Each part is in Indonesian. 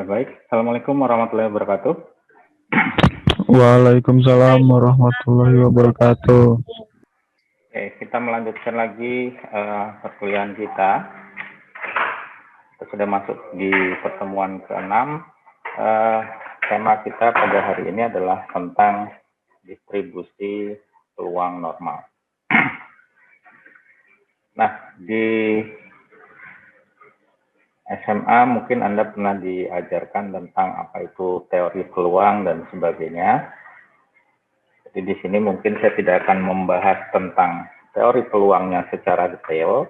Baik, Assalamualaikum warahmatullahi wabarakatuh. Waalaikumsalam warahmatullahi wabarakatuh. Oke, kita melanjutkan lagi perkuliahan kita. Kita sudah masuk di pertemuan ke-6. Tema kita pada hari ini adalah tentang distribusi peluang normal. Nah, di SMA mungkin Anda pernah diajarkan tentang apa itu teori peluang dan sebagainya. Jadi di sini mungkin saya tidak akan membahas tentang teori peluangnya secara detail,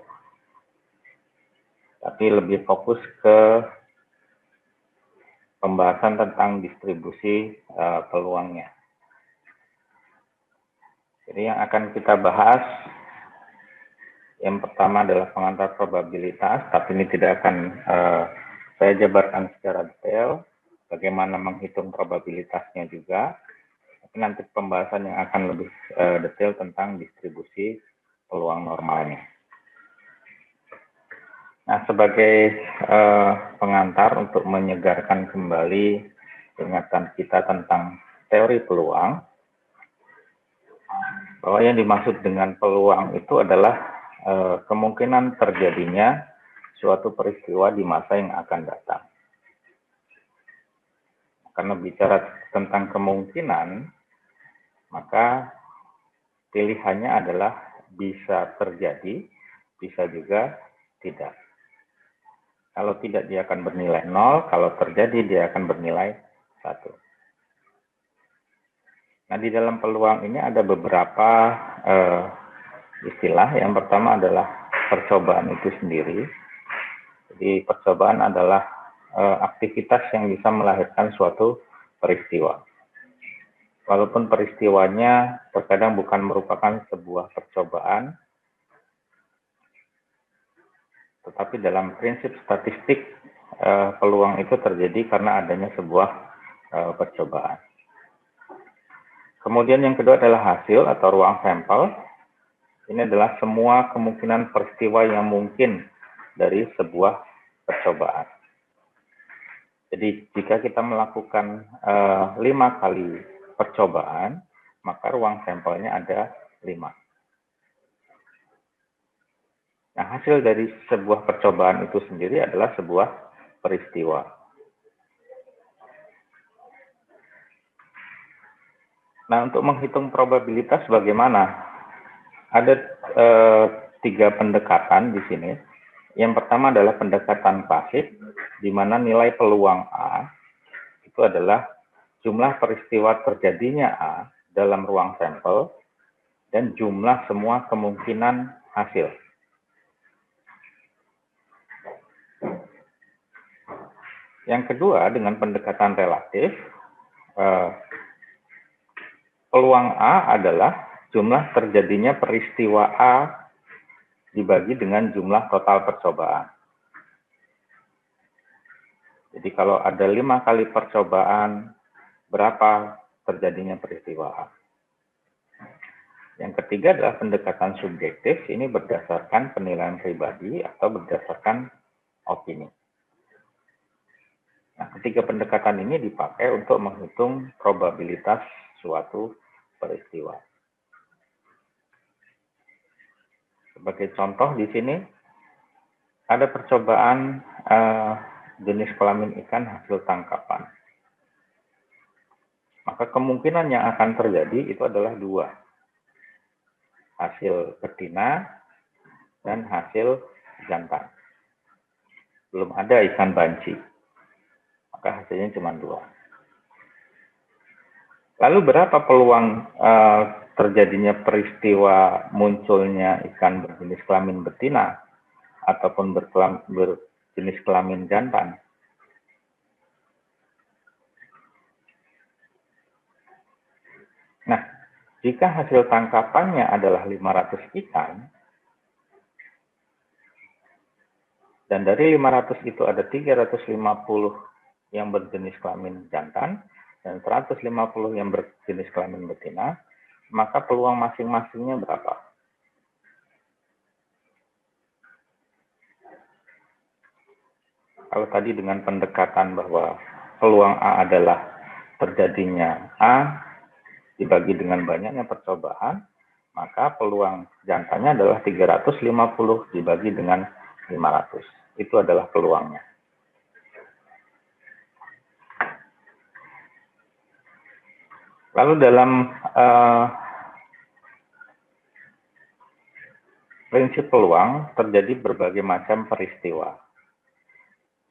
tapi lebih fokus ke pembahasan tentang distribusi peluangnya. Jadi yang akan kita bahas, yang pertama adalah pengantar probabilitas, tapi ini tidak akan saya jabarkan secara detail, bagaimana menghitung probabilitasnya juga. Tapi nanti pembahasan yang akan lebih detail tentang distribusi peluang normalnya. Nah, sebagai pengantar untuk menyegarkan kembali ingatan kita tentang teori peluang, bahwa yang dimaksud dengan peluang itu adalah kemungkinan terjadinya suatu peristiwa di masa yang akan datang. Karena bicara tentang kemungkinan, maka pilihannya adalah bisa terjadi, bisa juga tidak. Kalau tidak, dia akan bernilai 0. Kalau terjadi, dia akan bernilai 1. Nah, di dalam peluang ini ada beberapa istilah. Yang pertama adalah percobaan itu sendiri. Jadi, percobaan adalah aktivitas yang bisa melahirkan suatu peristiwa. Walaupun peristiwanya terkadang bukan merupakan sebuah percobaan, tetapi dalam prinsip statistik, peluang itu terjadi karena adanya sebuah percobaan. Kemudian yang kedua adalah hasil atau ruang sampel. Ini adalah semua kemungkinan peristiwa yang mungkin dari sebuah percobaan. Jadi jika kita melakukan 5 kali percobaan, maka ruang sampelnya ada 5. Nah, hasil dari sebuah percobaan itu sendiri adalah sebuah peristiwa. Nah, untuk menghitung probabilitas bagaimana? Ada 3 pendekatan di sini. Yang pertama adalah pendekatan klasik, di mana nilai peluang A itu adalah jumlah peristiwa terjadinya A dalam ruang sampel dan jumlah semua kemungkinan hasil. Yang kedua, dengan pendekatan relatif, peluang A adalah jumlah terjadinya peristiwa A dibagi dengan jumlah total percobaan. Jadi kalau ada 5 kali percobaan, berapa terjadinya peristiwa A? Yang ketiga adalah pendekatan subjektif, ini berdasarkan penilaian pribadi atau berdasarkan opini. Nah, ketiga pendekatan ini dipakai untuk menghitung probabilitas suatu peristiwa. Sebagai contoh di sini ada percobaan jenis kelamin ikan hasil tangkapan. Maka kemungkinan yang akan terjadi itu adalah 2. Hasil betina dan hasil jantan. Belum ada ikan banci. Maka hasilnya cuma 2. Lalu berapa peluang terjadinya peristiwa munculnya ikan berjenis kelamin betina ataupun berjenis kelamin jantan? Nah, jika hasil tangkapannya adalah 500 ikan, dan dari 500 itu ada 350 yang berjenis kelamin jantan, dan 150 yang berjenis kelamin betina, maka peluang masing-masingnya berapa? Kalau tadi dengan pendekatan bahwa peluang A adalah terjadinya A dibagi dengan banyaknya percobaan, maka peluang jangkanya adalah 350 dibagi dengan 500. Itu adalah peluangnya. Lalu dalam prinsip peluang terjadi berbagai macam peristiwa.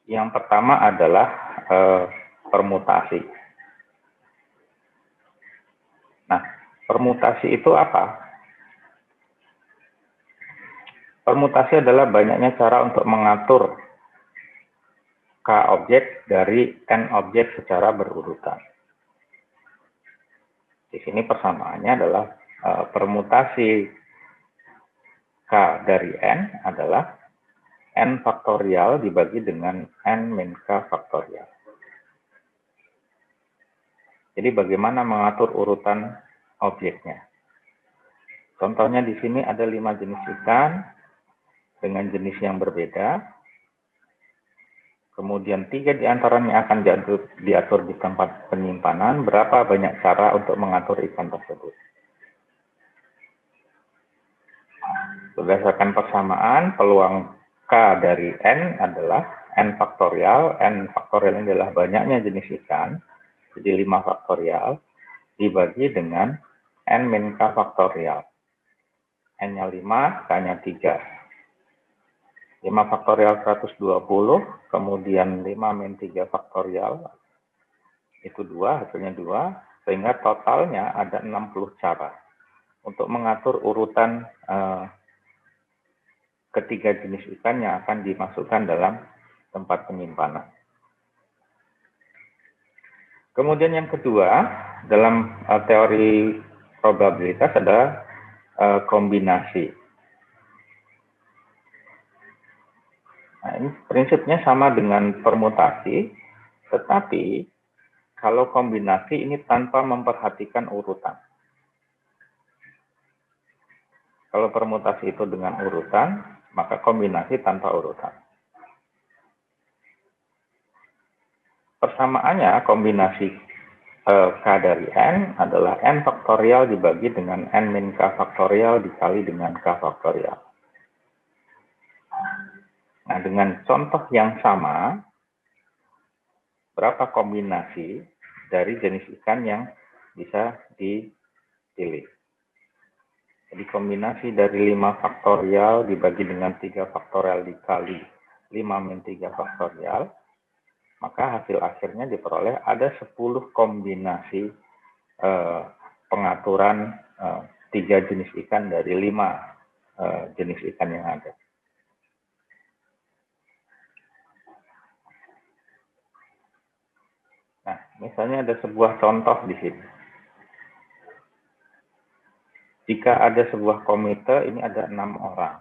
Yang pertama adalah permutasi. Nah, permutasi itu apa? Permutasi adalah banyaknya cara untuk mengatur K objek dari N objek secara berurutan. Di sini persamaannya adalah permutasi K dari N adalah N faktorial dibagi dengan N min K faktorial. Jadi bagaimana mengatur urutan objeknya? Contohnya di sini ada 5 jenis ikan dengan jenis yang berbeda. Kemudian 3 diantaranya akan diatur di tempat penyimpanan. Berapa banyak cara untuk mengatur ikan tersebut? Berdasarkan persamaan, peluang K dari N adalah N faktorial. N faktorial ini adalah banyaknya jenis ikan. Jadi 5 faktorial dibagi dengan N min K faktorial. N-nya 5, K-nya 3. 5 faktorial 120, kemudian 5 min 3 faktorial, itu 2, hasilnya 2, sehingga totalnya ada 60 cara untuk mengatur urutan ketiga jenis ikan yang akan dimasukkan dalam tempat penyimpanan. Kemudian yang kedua, dalam teori probabilitas adalah kombinasi. Nah, ini prinsipnya sama dengan permutasi, tetapi kalau kombinasi ini tanpa memperhatikan urutan. Kalau permutasi itu dengan urutan, maka kombinasi tanpa urutan. Persamaannya kombinasi K dari N adalah N faktorial dibagi dengan N min K faktorial dikali dengan K faktorial. Nah, dengan contoh yang sama, berapa kombinasi dari jenis ikan yang bisa dipilih? Jadi kombinasi dari 5 faktorial dibagi dengan 3 faktorial dikali 5 min 3 faktorial, maka hasil akhirnya diperoleh ada 10 kombinasi pengaturan 3 jenis ikan dari 5 jenis ikan yang ada. Nah, misalnya ada sebuah contoh di sini. Jika ada sebuah komite, ini ada 6 orang.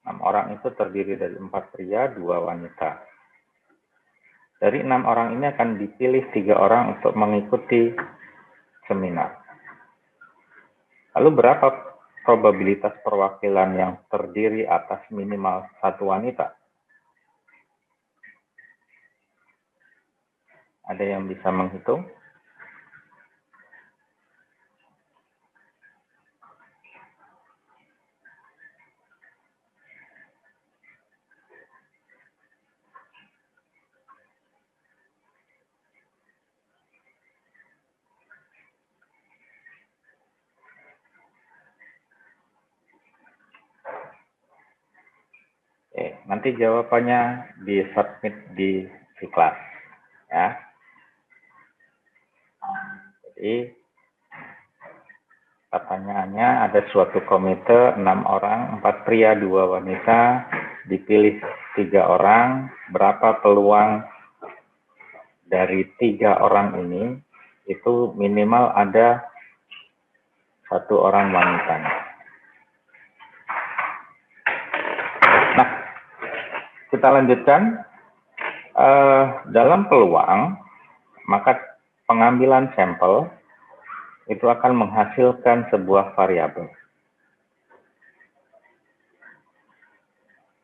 6 orang itu terdiri dari 4 pria, 2 wanita. Dari 6 orang ini akan dipilih 3 orang untuk mengikuti seminar. Lalu berapa probabilitas perwakilan yang terdiri atas minimal 1 wanita? Ada yang bisa menghitung? Nanti jawabannya di submit di kelas, ya. Jadi pertanyaannya ada suatu komite 6 orang, 4 pria, 2 wanita, dipilih 3 orang, berapa peluang dari 3 orang ini itu minimal ada 1 orang wanita. Nah, kita lanjutkan. Dalam peluang, maka pengambilan sampel itu akan menghasilkan sebuah variabel.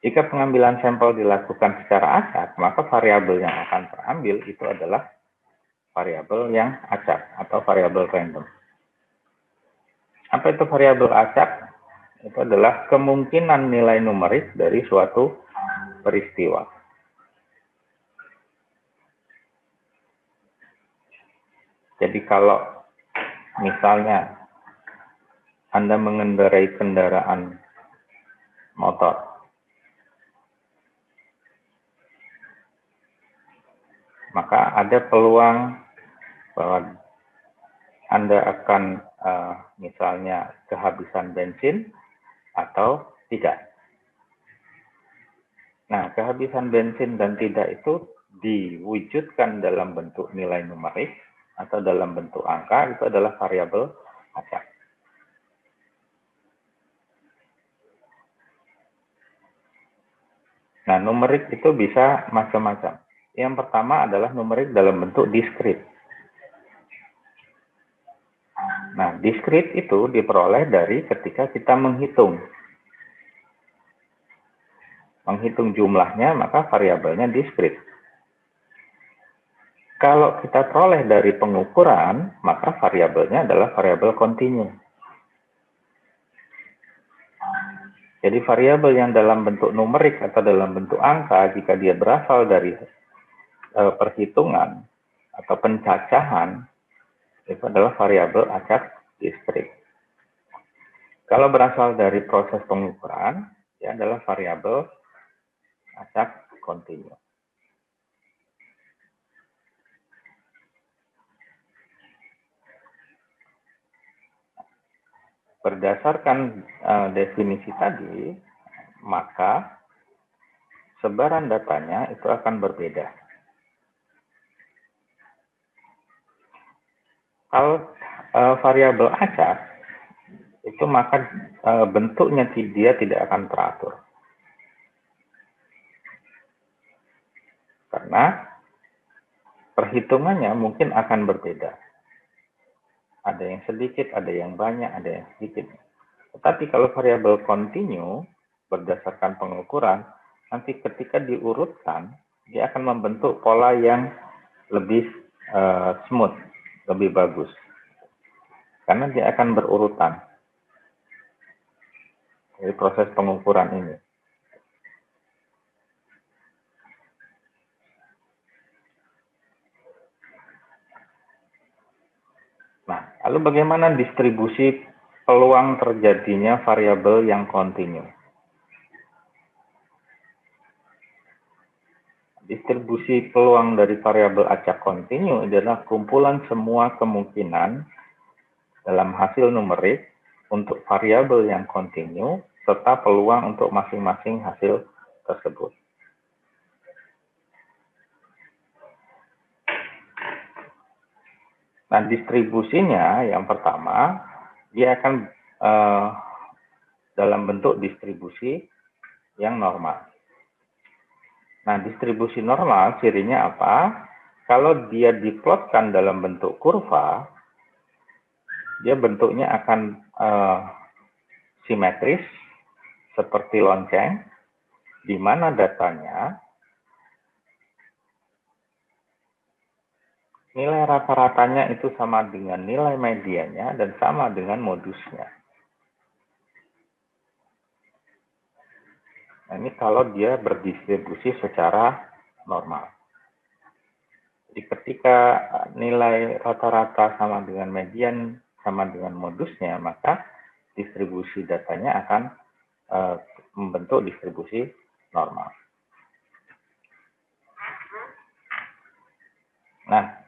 Jika pengambilan sampel dilakukan secara acak, maka variabel yang akan terambil itu adalah variabel yang acak atau variabel random. Apa itu variabel acak? Itu adalah kemungkinan nilai numerik dari suatu peristiwa. Jadi kalau misalnya Anda mengendarai kendaraan motor, maka ada peluang bahwa Anda akan misalnya kehabisan bensin atau tidak. Nah, kehabisan bensin dan tidak itu diwujudkan dalam bentuk nilai numerik atau dalam bentuk angka, itu adalah variabel acak. Nah, numerik itu bisa macam-macam. Yang pertama adalah numerik dalam bentuk diskrit. Nah, diskrit itu diperoleh dari ketika kita menghitung. Menghitung jumlahnya, maka variabelnya diskrit. Kalau kita peroleh dari pengukuran, maka variabelnya adalah variabel kontinu. Jadi variabel yang dalam bentuk numerik atau dalam bentuk angka, jika dia berasal dari perhitungan atau pencacahan, itu adalah variabel acak diskrit. Kalau berasal dari proses pengukuran, ya adalah variabel acak kontinu. Berdasarkan definisi tadi, maka sebaran datanya itu akan berbeda. Kalau variabel acak, itu maka bentuknya dia tidak akan teratur. Karena perhitungannya mungkin akan berbeda. Ada yang sedikit, ada yang banyak, ada yang sedikit. Tetapi kalau variabel kontinu berdasarkan pengukuran, nanti ketika diurutkan, dia akan membentuk pola yang lebih smooth, lebih bagus. Karena dia akan berurutan dari proses pengukuran ini. Nah, lalu bagaimana distribusi peluang terjadinya variabel yang kontinu? Distribusi peluang dari variabel acak kontinu adalah kumpulan semua kemungkinan dalam hasil numerik untuk variabel yang kontinu serta peluang untuk masing-masing hasil tersebut. Nah, distribusinya yang pertama, dia akan dalam bentuk distribusi yang normal. Nah, distribusi normal cirinya apa? Kalau dia diplotkan dalam bentuk kurva, dia bentuknya akan simetris seperti lonceng, di mana datanya nilai rata-ratanya itu sama dengan nilai medianya dan sama dengan modusnya. Nah, ini kalau dia berdistribusi secara normal. Jadi ketika nilai rata-rata sama dengan median, sama dengan modusnya, maka distribusi datanya akan membentuk distribusi normal. Nah,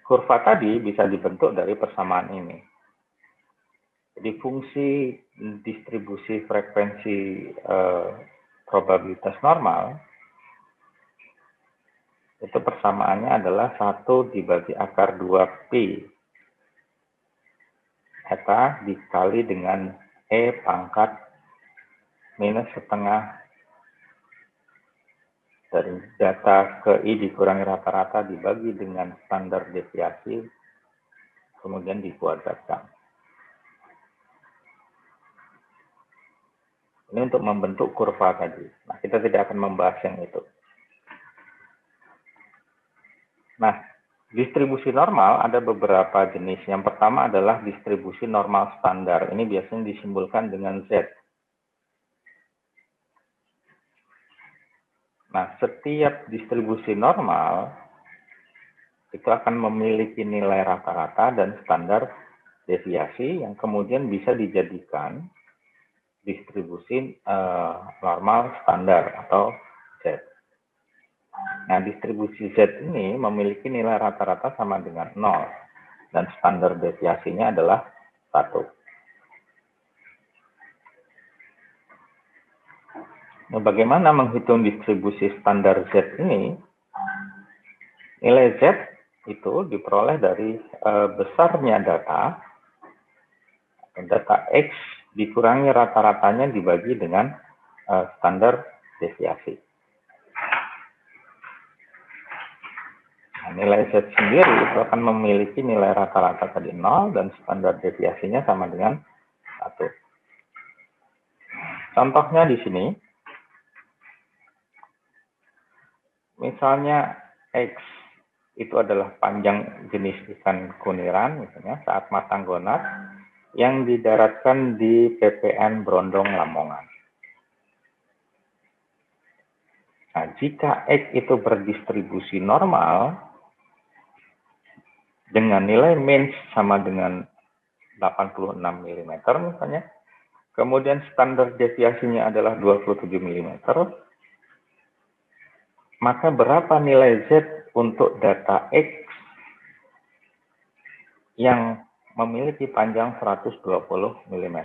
kurva tadi bisa dibentuk dari persamaan ini. Jadi fungsi distribusi frekuensi probabilitas normal itu persamaannya adalah 1 dibagi akar 2 pi eta dikali dengan E pangkat minus setengah dari data ke I dikurangi rata-rata dibagi dengan standar deviasi kemudian dikuadratkan. Ini untuk membentuk kurva tadi. Nah, kita tidak akan membahas yang itu. Nah, distribusi normal ada beberapa jenis. Yang pertama adalah distribusi normal standar. Ini biasanya disimbolkan dengan Z. Nah, setiap distribusi normal itu akan memiliki nilai rata-rata dan standar deviasi yang kemudian bisa dijadikan distribusi normal standar atau Z. Nah, distribusi Z ini memiliki nilai rata-rata sama dengan 0 dan standar deviasinya adalah 1. Nah, bagaimana menghitung distribusi standar Z ini? Nilai Z itu diperoleh dari besarnya data X dikurangi rata-ratanya dibagi dengan standar deviasi. Nah, nilai Z sendiri itu akan memiliki nilai rata-rata tadi 0 dan standar deviasinya sama dengan 1. Contohnya di sini, misalnya X itu adalah panjang jenis ikan kuniran, misalnya saat matang gonat, yang didaratkan di PPN Brondong Lamongan. Nah, jika X itu berdistribusi normal dengan nilai min sama dengan 86 mm misalnya, kemudian standar deviasinya adalah 27 mm, maka berapa nilai Z untuk data X yang memiliki panjang 120 mm?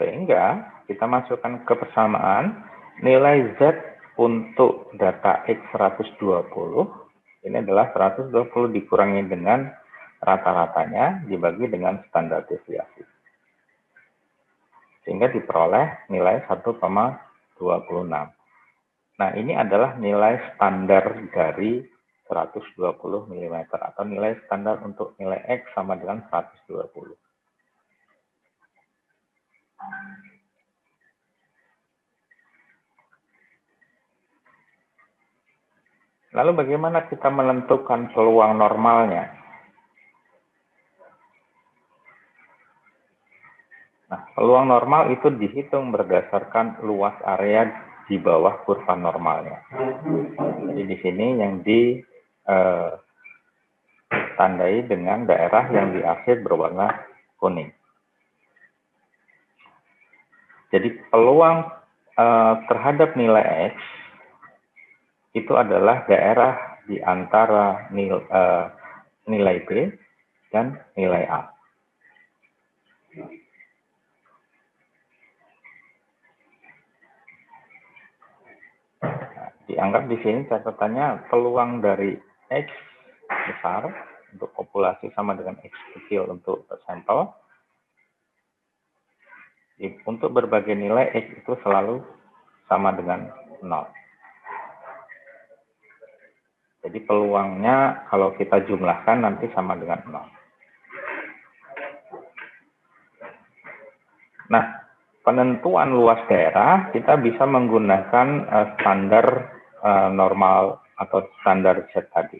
Sehingga kita masukkan ke persamaan nilai Z untuk data X 120 ini adalah 120 dikurangi dengan rata-ratanya dibagi dengan standar deviasi. Sehingga diperoleh nilai 1,26. Nah, ini adalah nilai standar dari 120 mm atau nilai standar untuk nilai X sama dengan 120. Lalu bagaimana kita menentukan peluang normalnya? Nah, peluang normal itu dihitung berdasarkan luas area di bawah kurva normalnya. Jadi di sini yang ditandai dengan daerah yang diarsir berwarna kuning. Jadi peluang terhadap nilai X itu adalah daerah di antara nilai B dan nilai A. Dianggap di sini catatannya peluang dari X besar untuk populasi sama dengan X kecil untuk sampel. Untuk berbagai nilai X itu selalu sama dengan 0. Jadi peluangnya kalau kita jumlahkan nanti sama dengan 0. Nah, penentuan luas daerah kita bisa menggunakan standar normal atau standar Z tadi.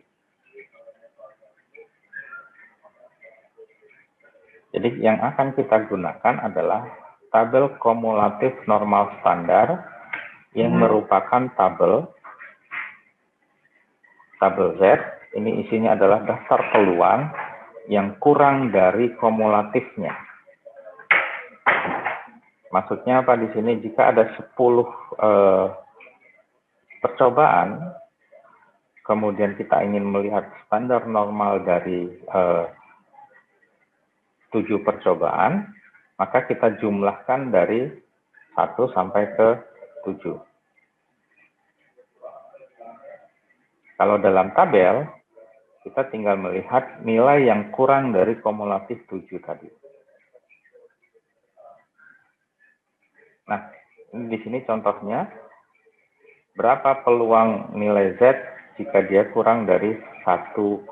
Jadi yang akan kita gunakan adalah tabel kumulatif normal standar yang merupakan tabel Z. Ini isinya adalah daftar peluang yang kurang dari kumulatifnya. Maksudnya apa di sini? Jika ada 10 percobaan, kemudian kita ingin melihat standar normal dari 7 percobaan, maka kita jumlahkan dari 1 sampai ke 7. Kalau dalam tabel, kita tinggal melihat nilai yang kurang dari kumulatif 7 tadi. Nah, ini di sini contohnya, berapa peluang nilai Z jika dia kurang dari 1,26.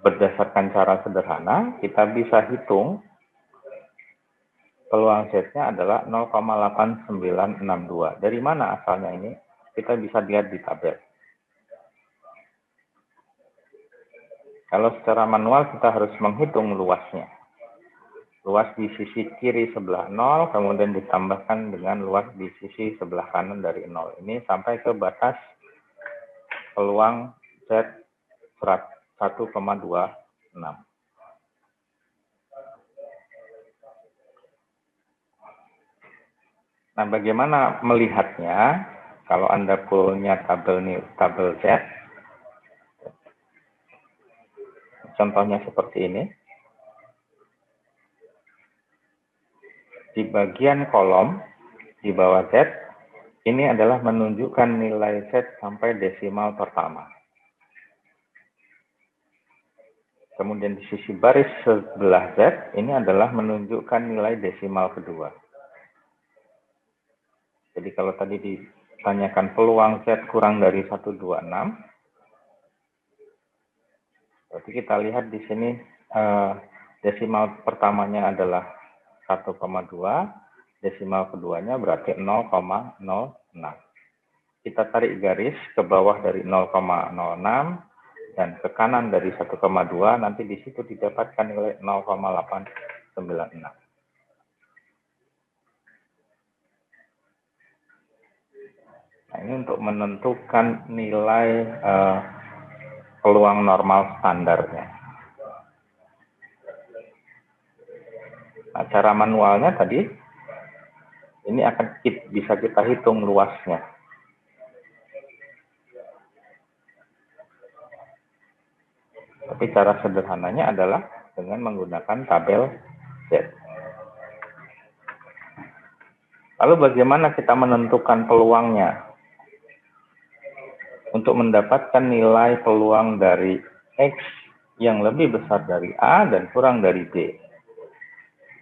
berdasarkan cara sederhana, kita bisa hitung peluang Z-nya adalah 0,8962. Dari mana asalnya ini? Kita bisa lihat di tabel. Kalau secara manual kita harus menghitung luasnya. Luas di sisi kiri sebelah 0, kemudian ditambahkan dengan luas di sisi sebelah kanan dari 0. Ini sampai ke batas peluang Z 1,26. Nah, bagaimana melihatnya? Kalau Anda punya tabel Z, contohnya seperti ini. Di bagian kolom di bawah Z, ini adalah menunjukkan nilai Z sampai desimal pertama. Kemudian di sisi baris sebelah Z, ini adalah menunjukkan nilai desimal kedua. Jadi kalau tadi ditanyakan peluang Z kurang dari 126, berarti kita lihat di sini desimal pertamanya adalah 1,2, desimal keduanya berarti 0,06. Kita tarik garis ke bawah dari 0,06 dan ke kanan dari 1,2, nanti di situ didapatkan nilai 0,896. Nah, ini untuk menentukan nilai peluang normal standarnya. Nah, cara manualnya tadi, ini akan bisa kita hitung luasnya. Tapi cara sederhananya adalah dengan menggunakan tabel Z. Lalu bagaimana kita menentukan peluangnya? Untuk mendapatkan nilai peluang dari X yang lebih besar dari A dan kurang dari B.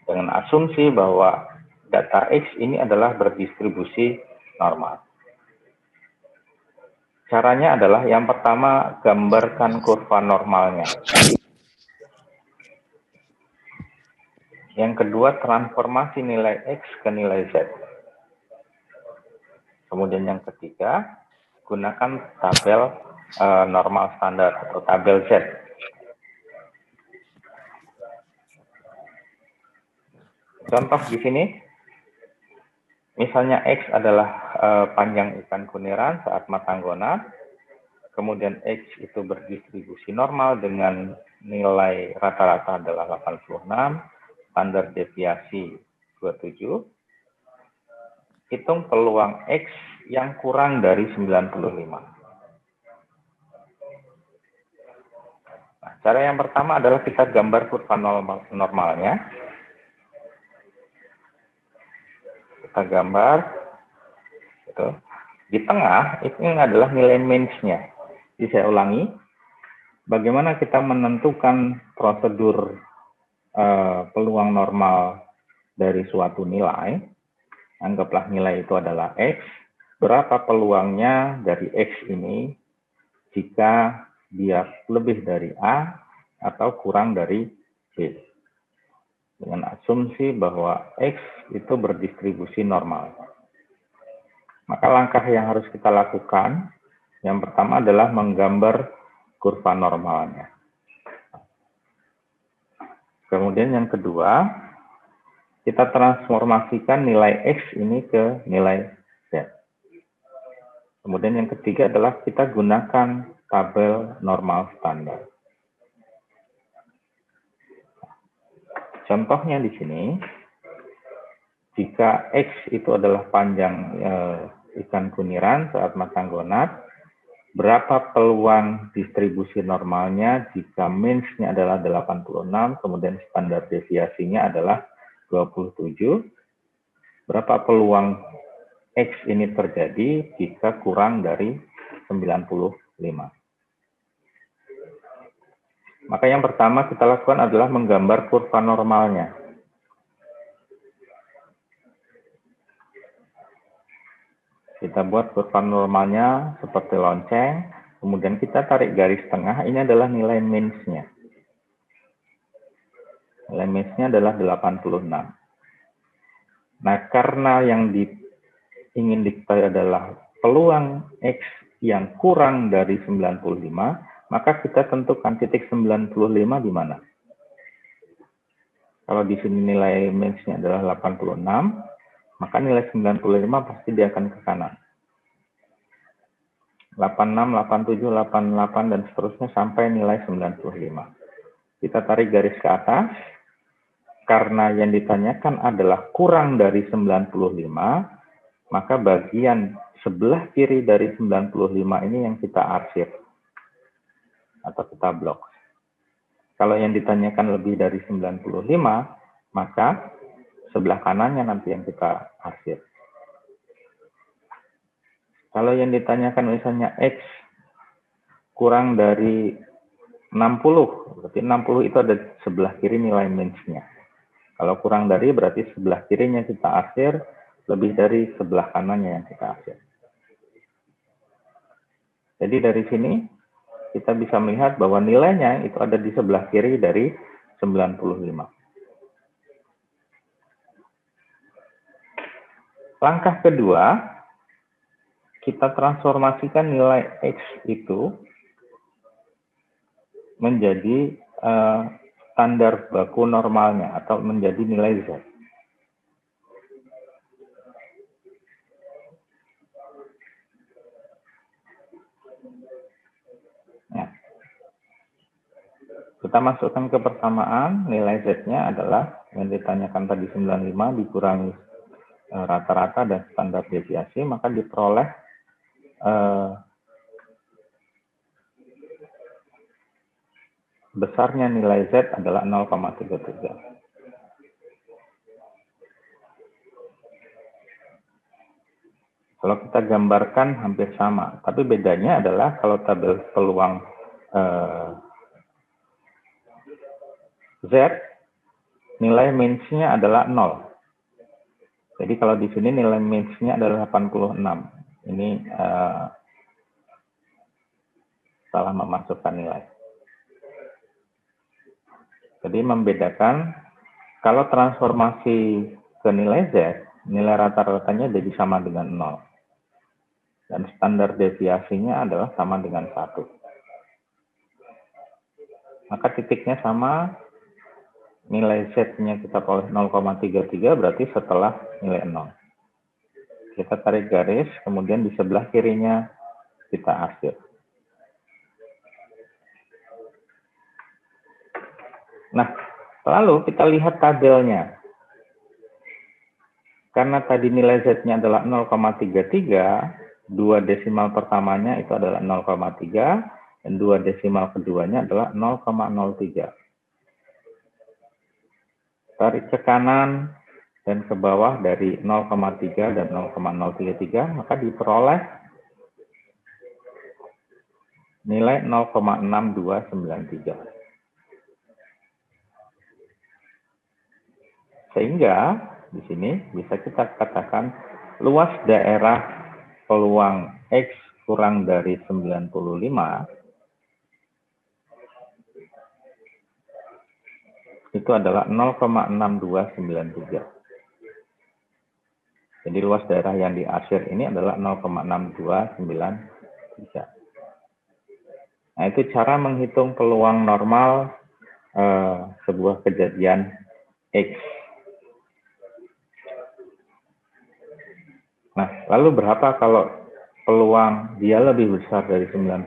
Dengan asumsi bahwa data X ini adalah berdistribusi normal. Caranya adalah yang pertama, gambarkan kurva normalnya. Yang kedua, transformasi nilai X ke nilai Z. Kemudian yang ketiga, gunakan tabel normal standar atau tabel Z. Contoh di sini, misalnya X adalah panjang ikan kuniran saat matang gonad, kemudian X itu berdistribusi normal dengan nilai rata-rata adalah 86, standar deviasi 27, hitung peluang X yang kurang dari 95. Nah, cara yang pertama adalah kita gambar kurva normalnya. Kita gambar gitu. Di tengah itu adalah nilai means-nya. Jadi saya ulangi, bagaimana kita menentukan prosedur peluang normal dari suatu nilai. Anggaplah nilai itu adalah X. Berapa peluangnya dari X ini jika dia lebih dari A atau kurang dari B. Dengan asumsi bahwa X itu berdistribusi normal. Maka langkah yang harus kita lakukan, yang pertama adalah menggambar kurva normalnya. Kemudian yang kedua, kita transformasikan nilai X ini ke nilai Z. Kemudian yang ketiga adalah kita gunakan tabel normal standar. Contohnya di sini, jika X itu adalah panjang ikan kuniran saat matang gonad, berapa peluang distribusi normalnya jika means-nya adalah 86, kemudian standar deviasinya adalah 27, berapa peluang X ini terjadi jika kurang dari 95. Maka yang pertama kita lakukan adalah menggambar kurva normalnya. Kita buat kurva normalnya seperti lonceng, kemudian kita tarik garis tengah, ini adalah nilai means-nya. Nilai max-nya adalah 86. Nah, karena yang ingin diketahui adalah peluang X yang kurang dari 95, maka kita tentukan titik 95 di mana. Kalau di sini nilai max-nya adalah 86, maka nilai 95 pasti dia akan ke kanan. 86, 87, 88, dan seterusnya sampai nilai 95. Kita tarik garis ke atas. Karena yang ditanyakan adalah kurang dari 95, maka bagian sebelah kiri dari 95 ini yang kita arsir atau kita blok. Kalau yang ditanyakan lebih dari 95, maka sebelah kanannya nanti yang kita arsir. Kalau yang ditanyakan misalnya X kurang dari 60, berarti 60 itu ada sebelah kiri nilai max-nya. Kalau kurang dari berarti sebelah kirinya kita arsir, lebih dari sebelah kanannya yang kita arsir. Jadi dari sini kita bisa melihat bahwa nilainya itu ada di sebelah kiri dari 95. Langkah kedua, kita transformasikan nilai X itu menjadi standar baku normalnya atau menjadi nilai Z. Nah, kita masukkan ke persamaan, nilai Z-nya adalah yang ditanyakan tadi 95 dikurangi rata-rata dan standar deviasi, maka diperoleh besarnya nilai Z adalah 0,33. Kalau kita gambarkan hampir sama, tapi bedanya adalah kalau tabel peluang Z, nilai max-nya adalah 0. Jadi kalau di sini nilai max-nya adalah 86. Ini salah memasukkan nilai. Jadi membedakan kalau transformasi ke nilai Z, nilai rata-ratanya jadi sama dengan 0. Dan standar deviasinya adalah sama dengan 1. Maka titiknya sama, nilai Z-nya kita peroleh 0,33 berarti setelah nilai 0. Kita tarik garis, kemudian di sebelah kirinya kita arsir. Nah, lalu kita lihat tabelnya. Karena tadi nilai Z-nya adalah 0,33, dua desimal pertamanya itu adalah 0,3, dan dua desimal keduanya adalah 0,03. Tarik ke kanan dan ke bawah dari 0,3 dan 0,033, maka diperoleh nilai 0,6293. Sehingga di sini bisa kita katakan luas daerah peluang X kurang dari 95 itu adalah 0,6293. Jadi luas daerah yang diarsir ini adalah 0,6293. Nah, itu cara menghitung peluang normal sebuah kejadian X. Nah, lalu berapa kalau peluang dia lebih besar dari 95?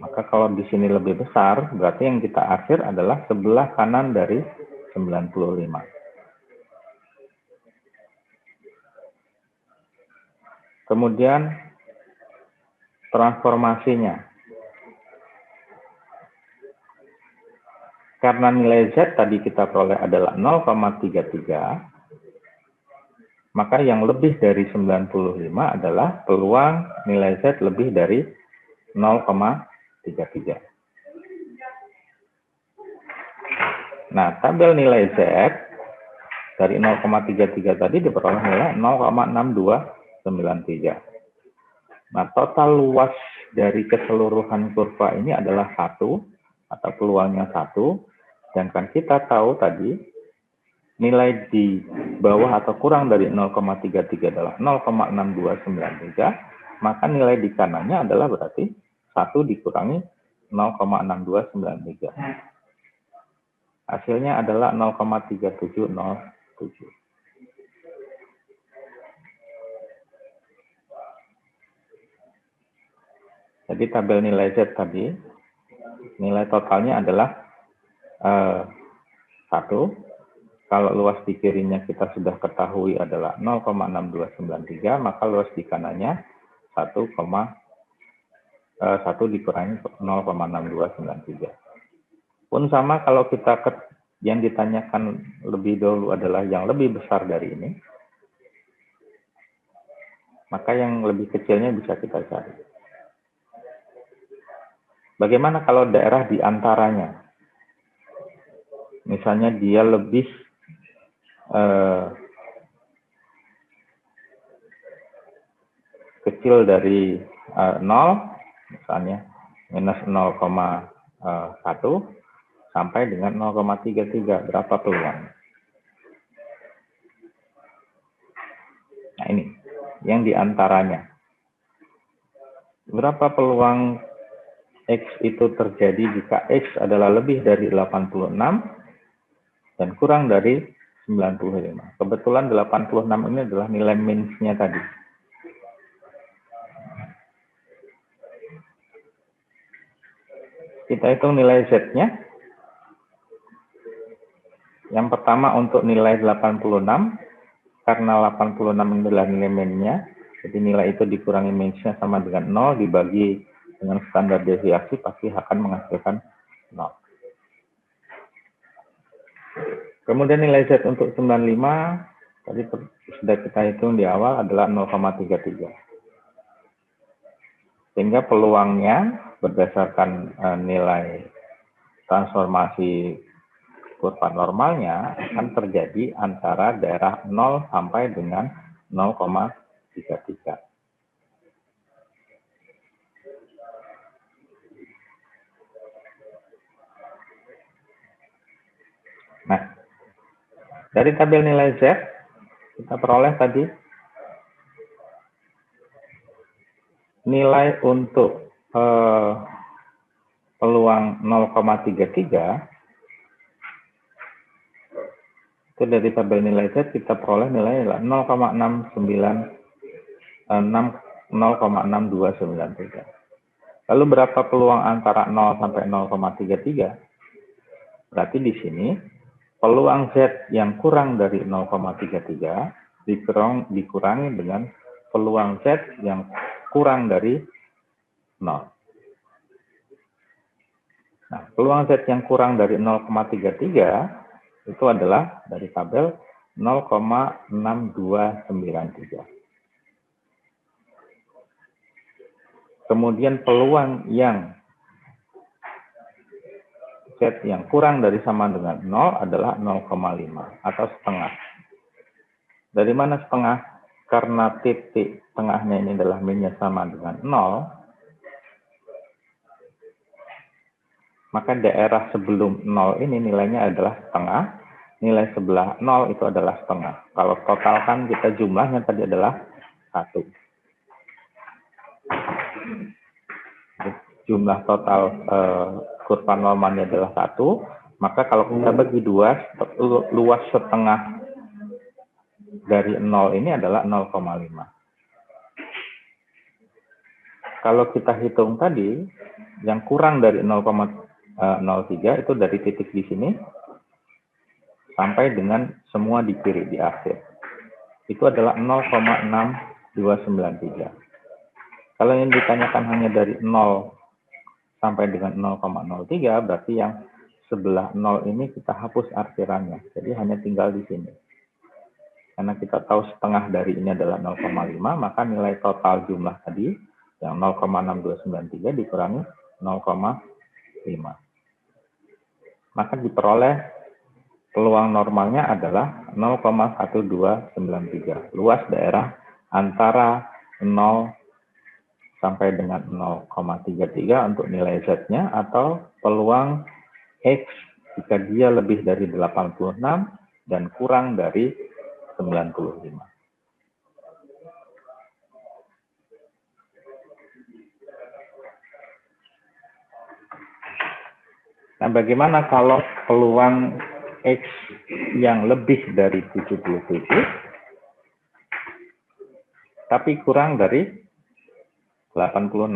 Maka kalau di sini lebih besar, berarti yang kita arsir adalah sebelah kanan dari 95. Kemudian transformasinya. Karena nilai Z tadi kita peroleh adalah 0,33, maka yang lebih dari 95 adalah peluang nilai Z lebih dari 0,33. Nah, tabel nilai Z dari 0,33 tadi diperoleh nilai 0,6293. Nah, total luas dari keseluruhan kurva ini adalah 1 atau peluangnya 1, sedangkan kita tahu tadi nilai di bawah atau kurang dari 0,33 adalah 0,6293, maka nilai di kanannya adalah berarti 1 dikurangi 0,6293. Hasilnya adalah 0,3707. Jadi tabel nilai Z tadi, nilai totalnya adalah 1. Kalau luas di kirinya kita sudah ketahui adalah 0,6293, maka luas di kanannya 1 dikurangi 0,6293. Pun sama kalau kita yang ditanyakan lebih dahulu adalah yang lebih besar dari ini, maka yang lebih kecilnya bisa kita cari. Bagaimana kalau daerah di antaranya? Misalnya dia lebih kecil dari 0, misalnya minus 0,1 sampai dengan 0,33, berapa peluang? Nah ini, yang di antaranya. Berapa peluang X itu terjadi jika X adalah lebih dari 86 dan kurang dari 95. Kebetulan 86 ini adalah nilai min-nya tadi. Kita hitung nilai Z-nya. Yang pertama untuk nilai 86, karena 86 ini adalah nilai min-nya, jadi nilai itu dikurangi min-nya sama dengan 0 dibagi dengan standar deviasi pasti akan menghasilkan 0. Kemudian nilai Z untuk 95 tadi sudah kita hitung di awal adalah 0,33. Sehingga peluangnya berdasarkan nilai transformasi kurva normalnya akan terjadi antara daerah 0 sampai dengan 0,33. Nah, dari tabel nilai Z, kita peroleh tadi nilai untuk peluang 0,33, itu dari tabel nilai Z kita peroleh nilai 0,6293. Lalu berapa peluang antara 0 sampai 0,33? Berarti di sini peluang Z yang kurang dari 0,33 dikurangi dengan peluang Z yang kurang dari 0. Nah, peluang Z yang kurang dari 0,33 itu adalah dari tabel 0,6293. Kemudian peluang yang Z yang kurang dari sama dengan 0 adalah 0,5 atau setengah. Dari mana setengah? Karena titik tengahnya ini adalah min-nya sama dengan 0, maka daerah sebelum 0 ini nilainya adalah setengah, nilai sebelah 0 itu adalah setengah. Kalau totalkan kita jumlahnya tadi adalah 1. Jumlah total kurva normalnya adalah 1, maka kalau kita bagi 2, luas setengah dari 0 ini adalah 0,5. Kalau kita hitung tadi, yang kurang dari 0,03 itu dari titik di sini sampai dengan semua di kiri, di akhir. Itu adalah 0,6293. Kalau yang ditanyakan hanya dari 0 sampai dengan 0,03, berarti yang sebelah 0 ini kita hapus artirannya. Jadi hanya tinggal di sini. Karena kita tahu setengah dari ini adalah 0,5, maka nilai total jumlah tadi yang 0,6293 dikurangi 0,5. Maka diperoleh peluang normalnya adalah 0,1293. Luas daerah antara 0 sampai dengan 0,33 untuk nilai Z-nya, atau peluang X jika dia lebih dari 86 dan kurang dari 95. Nah, bagaimana kalau peluang X yang lebih dari 77 tapi kurang dari 86?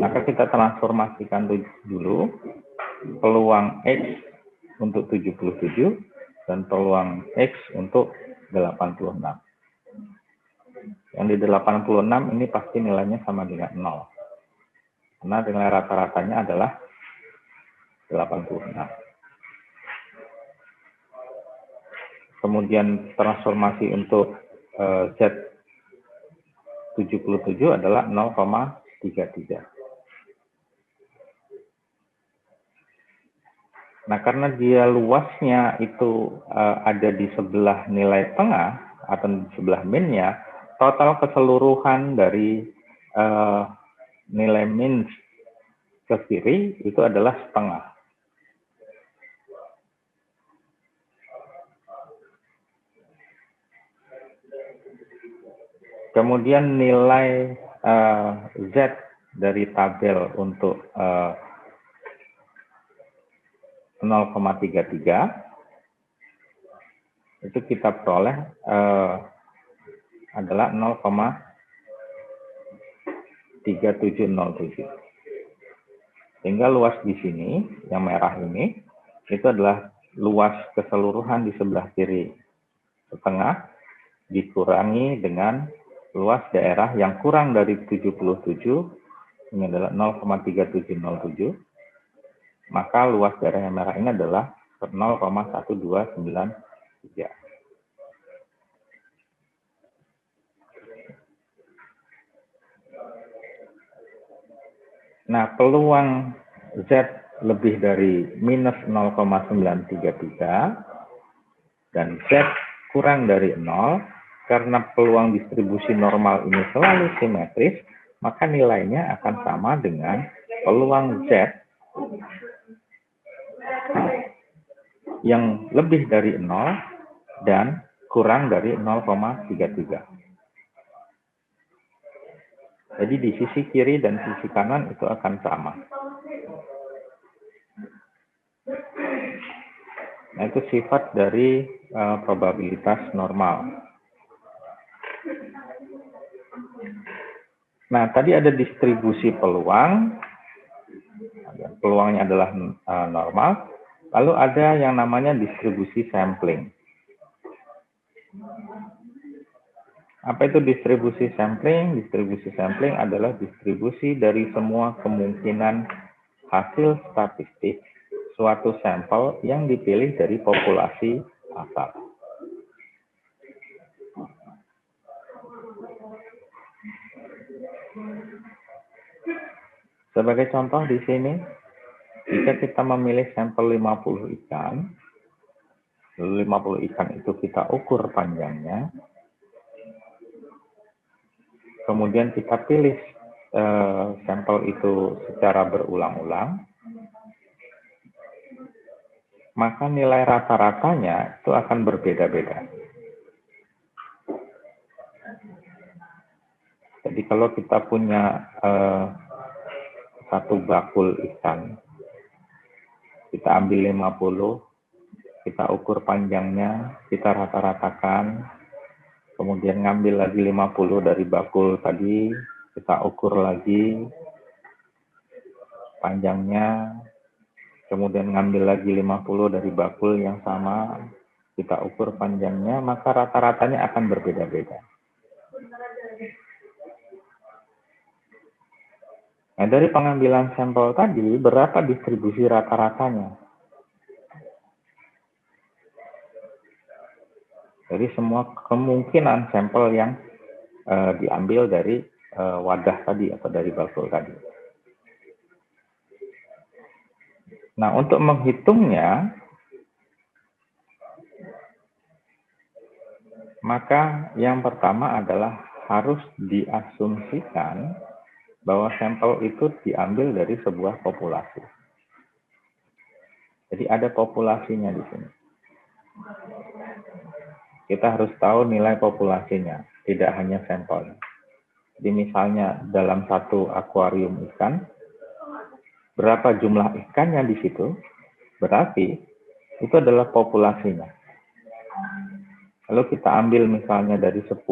Maka kita transformasikan dulu peluang X untuk 77 dan peluang X untuk 86. Yang di 86 ini pasti nilainya sama dengan 0. Karena nilai rata-ratanya adalah 86. Kemudian transformasi untuk Z 77 adalah 0,33. Nah, karena dia luasnya itu ada di sebelah nilai tengah atau di sebelah min-nya, total keseluruhan dari nilai min ke kiri itu adalah setengah. Kemudian nilai Z dari tabel untuk 0,33 itu kita peroleh adalah 0,3707. Sehingga luas di sini, yang merah ini, itu adalah luas keseluruhan di sebelah kiri setengah dikurangi dengan luas daerah yang kurang dari 77, ini adalah 0,3707, maka luas daerah yang merah ini adalah 0,1293. Nah, peluang Z lebih dari minus 0,933 dan Z kurang dari 0, karena peluang distribusi normal ini selalu simetris, maka nilainya akan sama dengan peluang Z yang lebih dari 0 dan kurang dari 0,33. Jadi di sisi kiri dan sisi kanan itu akan sama. Nah, itu sifat dari probabilitas normal. Nah, tadi ada distribusi peluang. Peluangnya adalah normal. Lalu ada yang namanya distribusi sampling. Apa itu distribusi sampling? Distribusi sampling adalah distribusi dari semua kemungkinan hasil statistik suatu sampel yang dipilih dari populasi asal. Sebagai contoh di sini, jika kita memilih sampel 50 ikan, lalu 50 ikan itu kita ukur panjangnya, kemudian kita pilih sampel itu secara berulang-ulang, maka nilai rata-ratanya itu akan berbeda-beda. Jadi kalau kita punya satu bakul ikan, kita ambil 50, kita ukur panjangnya, kita rata-ratakan, kemudian ngambil lagi 50 dari bakul tadi, kita ukur lagi panjangnya, kemudian ngambil lagi 50 dari bakul yang sama, kita ukur panjangnya, maka rata-ratanya akan berbeda-beda. Nah, dari pengambilan sampel tadi, berapa distribusi rata-ratanya? Jadi semua kemungkinan sampel yang diambil dari wadah tadi atau dari bakul tadi. Nah, untuk menghitungnya, Maka yang pertama adalah harus diasumsikan bahwa sampel itu diambil dari sebuah populasi. Jadi ada populasinya di sini. Kita harus tahu nilai populasinya, tidak hanya sampel. Jadi misalnya dalam satu akuarium ikan, berapa jumlah ikannya di situ, berarti itu adalah populasinya. Lalu kita ambil misalnya dari 10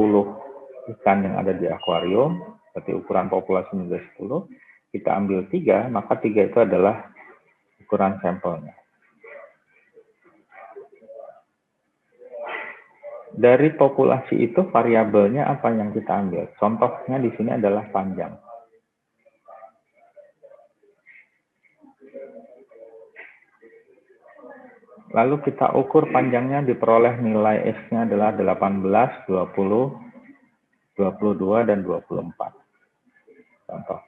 ikan yang ada di akuarium, berarti ukuran populasinya sudah 10, kita ambil 3, maka 3 itu adalah ukuran sampelnya. Dari populasi itu variabelnya apa yang kita ambil? Contohnya di sini adalah panjang. Lalu kita ukur panjangnya, diperoleh nilai S-nya adalah 18, 20, 22, dan 24. Contoh.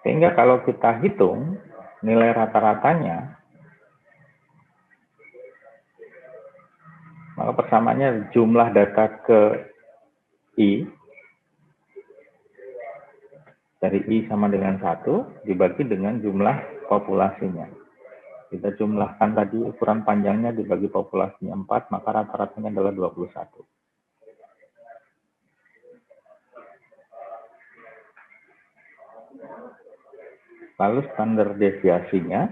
Sehingga kalau kita hitung nilai rata-ratanya, maka persamaannya jumlah data ke I, dari I sama dengan 1 dibagi dengan jumlah populasinya. Kita jumlahkan tadi ukuran panjangnya dibagi populasinya 4, maka rata-ratanya adalah 21. Lalu standar deviasinya,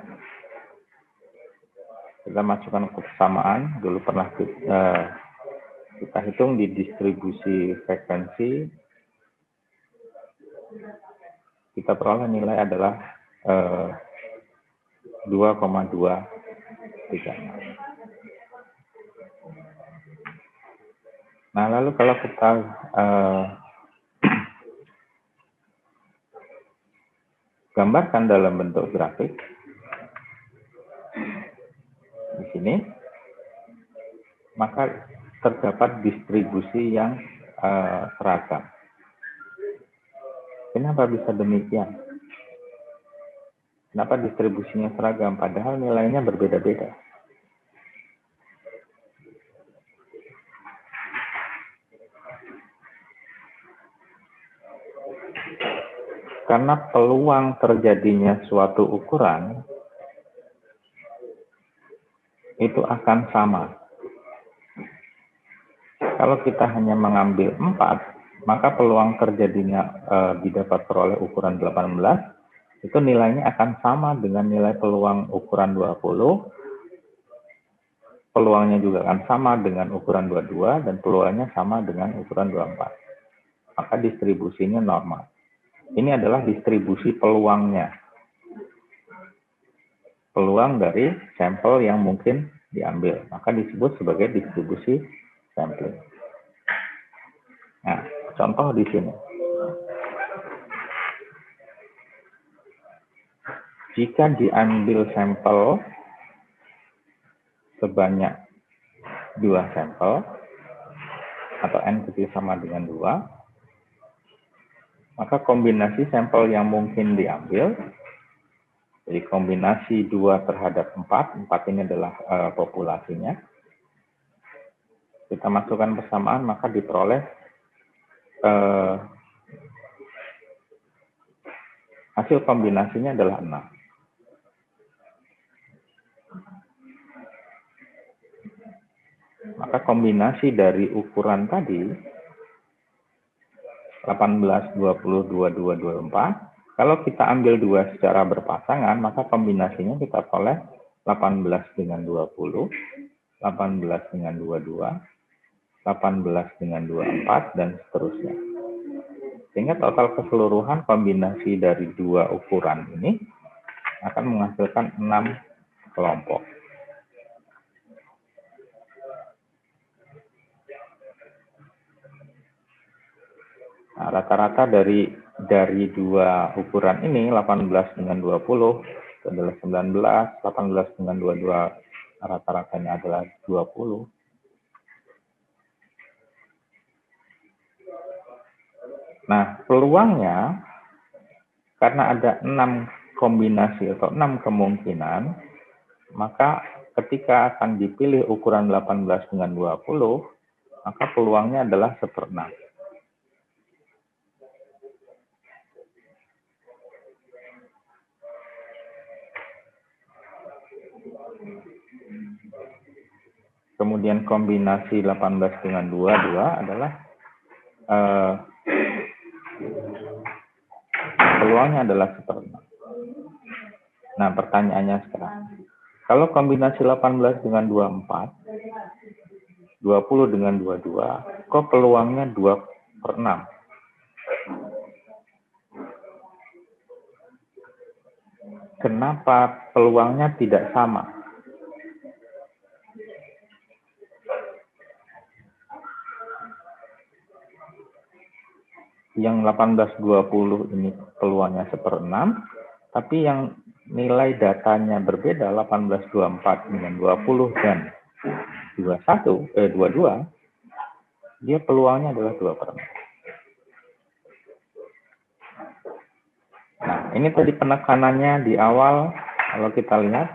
kita masukkan ke persamaan, dulu pernah kita hitung di distribusi frekuensi, kita peroleh nilai adalah 2,236. Nah, lalu kalau kita gambarkan dalam bentuk grafik, di sini, maka terdapat distribusi yang seragam. Kenapa bisa demikian? Kenapa distribusinya seragam, padahal nilainya berbeda-beda? Karena peluang terjadinya suatu ukuran itu akan sama. Kalau kita hanya mengambil 4, maka peluang terjadinya didapat peroleh ukuran 18, itu nilainya akan sama dengan nilai peluang ukuran 20, peluangnya juga akan sama dengan ukuran 22, dan peluangnya sama dengan ukuran 24. Maka distribusinya normal. Ini adalah distribusi peluangnya. Peluang dari sampel yang mungkin diambil. Maka disebut sebagai distribusi sampling. Nah, contoh di sini. Jika diambil sampel sebanyak 2 sampel, atau N kecil sama dengan 2, maka kombinasi sampel yang mungkin diambil, jadi kombinasi 2 terhadap 4 ini adalah populasinya, kita masukkan persamaan, maka diperoleh hasil kombinasinya adalah 6. Maka kombinasi dari ukuran tadi 18, 20, 22, 24, kalau kita ambil 2 secara berpasangan, maka kombinasinya kita peroleh 18 dengan 20, 18 dengan 22, 18 dengan 24, dan seterusnya. Sehingga total keseluruhan kombinasi dari 2 ukuran ini akan menghasilkan 6 kelompok. Nah, rata-rata dari 2 ukuran ini, 18 dengan 20 itu adalah 19, 18 dengan 22 rata-ratanya adalah 20. Nah, peluangnya karena ada 6 kombinasi atau 6 kemungkinan, maka ketika akan dipilih ukuran 18 dengan 20, maka peluangnya adalah 1/6. Kemudian kombinasi 18 dengan 22 adalah peluangnya adalah 1/6. Nah, pertanyaannya sekarang, kalau kombinasi 18 dengan 24, 20 dengan 22, kok peluangnya 2/6? Kenapa peluangnya tidak sama? Yang 18-20 ini peluangnya 1/6, tapi yang nilai datanya berbeda, 18-24 dengan 20 dan 22, dia peluangnya adalah 2/6. Nah, ini tadi penekanannya di awal, kalau kita lihat,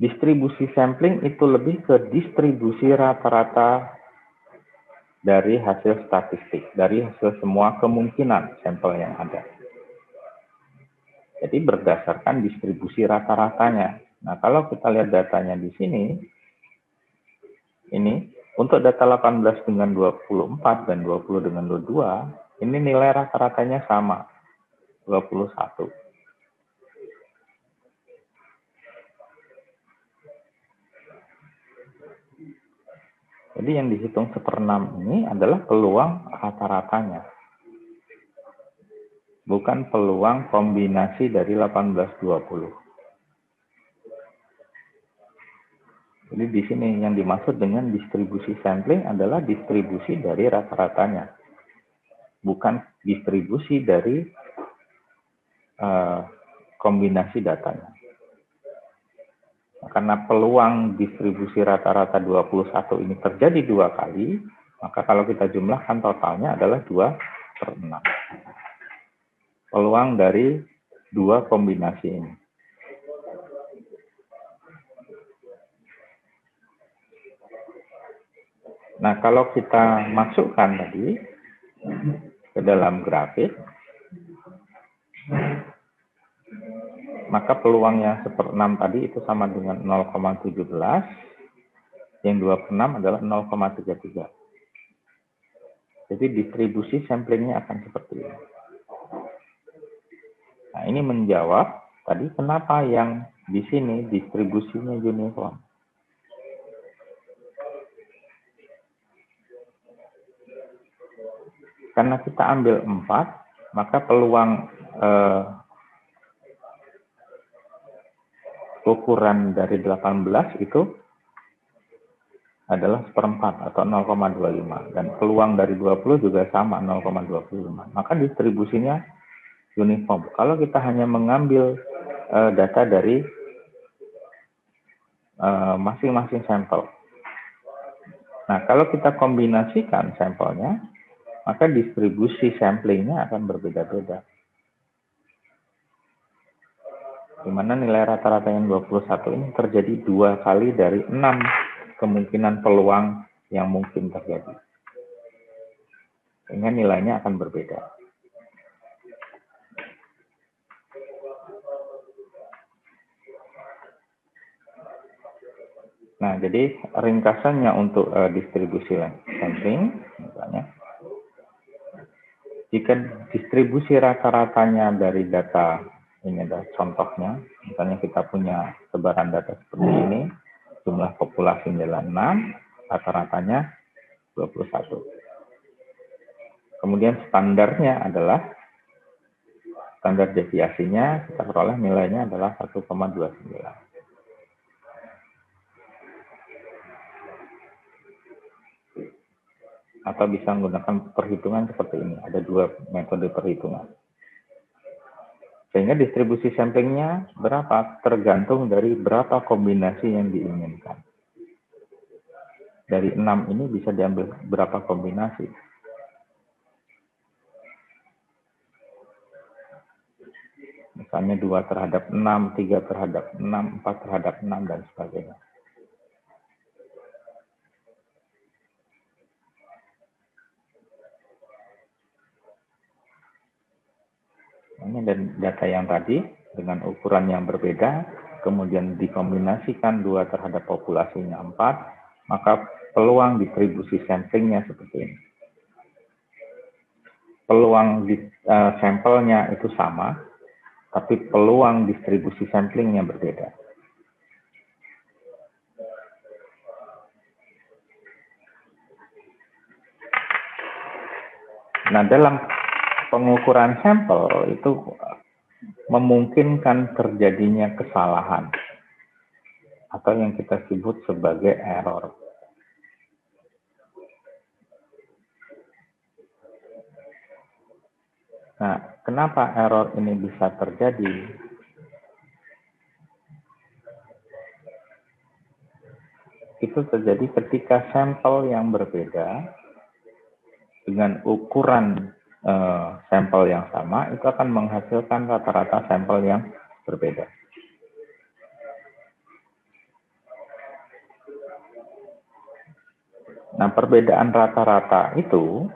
distribusi sampling itu lebih ke distribusi rata-rata dari hasil statistik, dari hasil semua kemungkinan sampel yang ada. Jadi berdasarkan distribusi rata-ratanya. Nah, kalau kita lihat datanya di sini, ini untuk data 18 dengan 24 dan 20 dengan 22, ini nilai rata-ratanya sama, 21. Jadi yang dihitung 1/6 ini adalah peluang rata-ratanya. Bukan peluang kombinasi dari 18-20. Jadi di sini yang dimaksud dengan distribusi sampling adalah distribusi dari rata-ratanya. Bukan distribusi dari kombinasi datanya. Karena peluang distribusi rata-rata 21 ini terjadi 2 kali, maka kalau kita jumlahkan totalnya adalah 2/6. Peluang dari 2 kombinasi ini. Nah, kalau kita masukkan tadi ke dalam grafik, maka peluang yang 1/6 tadi itu sama dengan 0,17, yang 2/6 adalah 0,33. Jadi distribusi samplingnya akan seperti ini. Nah, ini menjawab tadi kenapa yang di sini distribusinya uniform. Karena kita ambil 4, maka peluang ukuran dari 18 itu adalah 1/4 atau 0,25. Dan peluang dari 20 juga sama, 0,25. Maka distribusinya uniform. Kalau kita hanya mengambil data dari masing-masing sampel. Nah, kalau kita kombinasikan sampelnya, maka distribusi samplingnya akan berbeda-beda. Di mana nilai rata-rata yang 21 ini terjadi 2 kali dari 6 kemungkinan peluang yang mungkin terjadi. Sehingga nilainya akan berbeda. Nah, jadi ringkasannya untuk distribusi sampling, misalnya, jika distribusi rata-ratanya dari data, ini adalah contohnya, misalnya kita punya sebaran data seperti ini, jumlah populasi adalah 6, rata-ratanya 21. Kemudian standarnya adalah, standar deviasinya kita peroleh nilainya adalah 1,29. Atau bisa menggunakan perhitungan seperti ini. Ada 2 metode perhitungan. Sehingga distribusi samplingnya berapa? Tergantung dari berapa kombinasi yang diinginkan. Dari 6 ini bisa diambil berapa kombinasi. Misalnya Misalnya 2/6, 3/6, 4/6, dan sebagainya. Ini dan data yang tadi dengan ukuran yang berbeda, kemudian dikombinasikan 2 terhadap populasinya 4, maka peluang distribusi samplingnya seperti ini. Peluang sampelnya itu sama, tapi peluang distribusi samplingnya berbeda. Nah, dalam pengukuran sampel itu memungkinkan terjadinya kesalahan atau yang kita sebut sebagai error. Nah, kenapa error ini bisa terjadi? Itu terjadi ketika sampel yang berbeda dengan ukuran sampel yang sama itu akan menghasilkan rata-rata sampel yang berbeda. Nah, perbedaan rata-rata itulah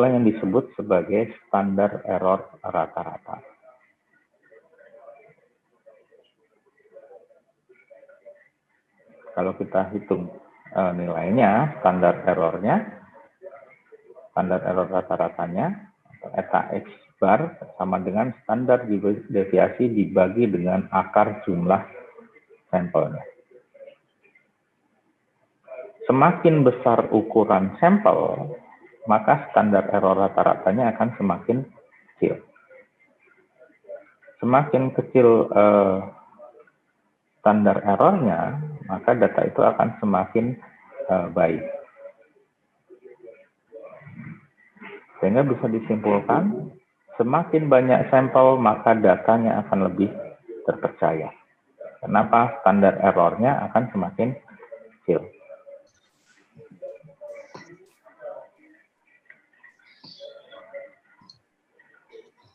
yang disebut sebagai standar error rata-rata. Kalau kita hitung nilainya, standar error rata-ratanya, atau eta X bar sama dengan standar deviasi dibagi dengan akar jumlah sampelnya. Semakin besar ukuran sampel, maka standar error rata-ratanya akan semakin kecil. Semakin kecil standar errornya, maka data itu akan semakin baik. Sehingga bisa disimpulkan, semakin banyak sampel, maka datanya akan lebih terpercaya. Kenapa? Standar errornya akan semakin kecil.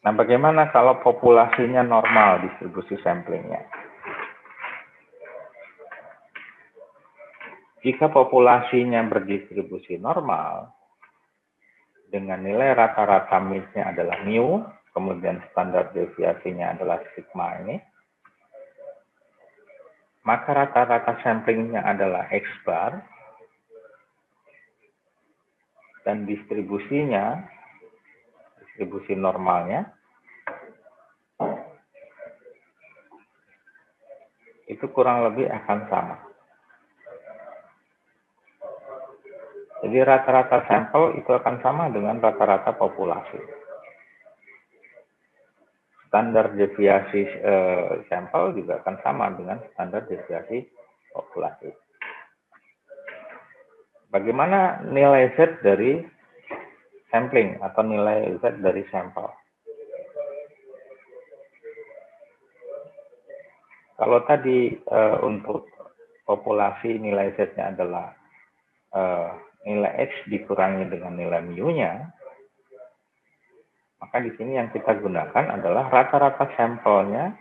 Nah, bagaimana kalau populasinya normal distribusi samplingnya? Jika populasinya berdistribusi normal, dengan nilai rata-rata mean-nya adalah mu, kemudian standar deviasinya adalah sigma ini, maka rata-rata samplingnya adalah X bar, dan distribusi normalnya, itu kurang lebih akan sama. Jadi rata-rata sampel itu akan sama dengan rata-rata populasi. Standar deviasi sampel juga akan sama dengan standar deviasi populasi. Bagaimana nilai Z dari sampling atau nilai Z dari sampel? Kalau tadi untuk populasi nilai Z-nya adalah nilai X dikurangi dengan nilai mu-nya, maka di sini yang kita gunakan adalah rata-rata sampelnya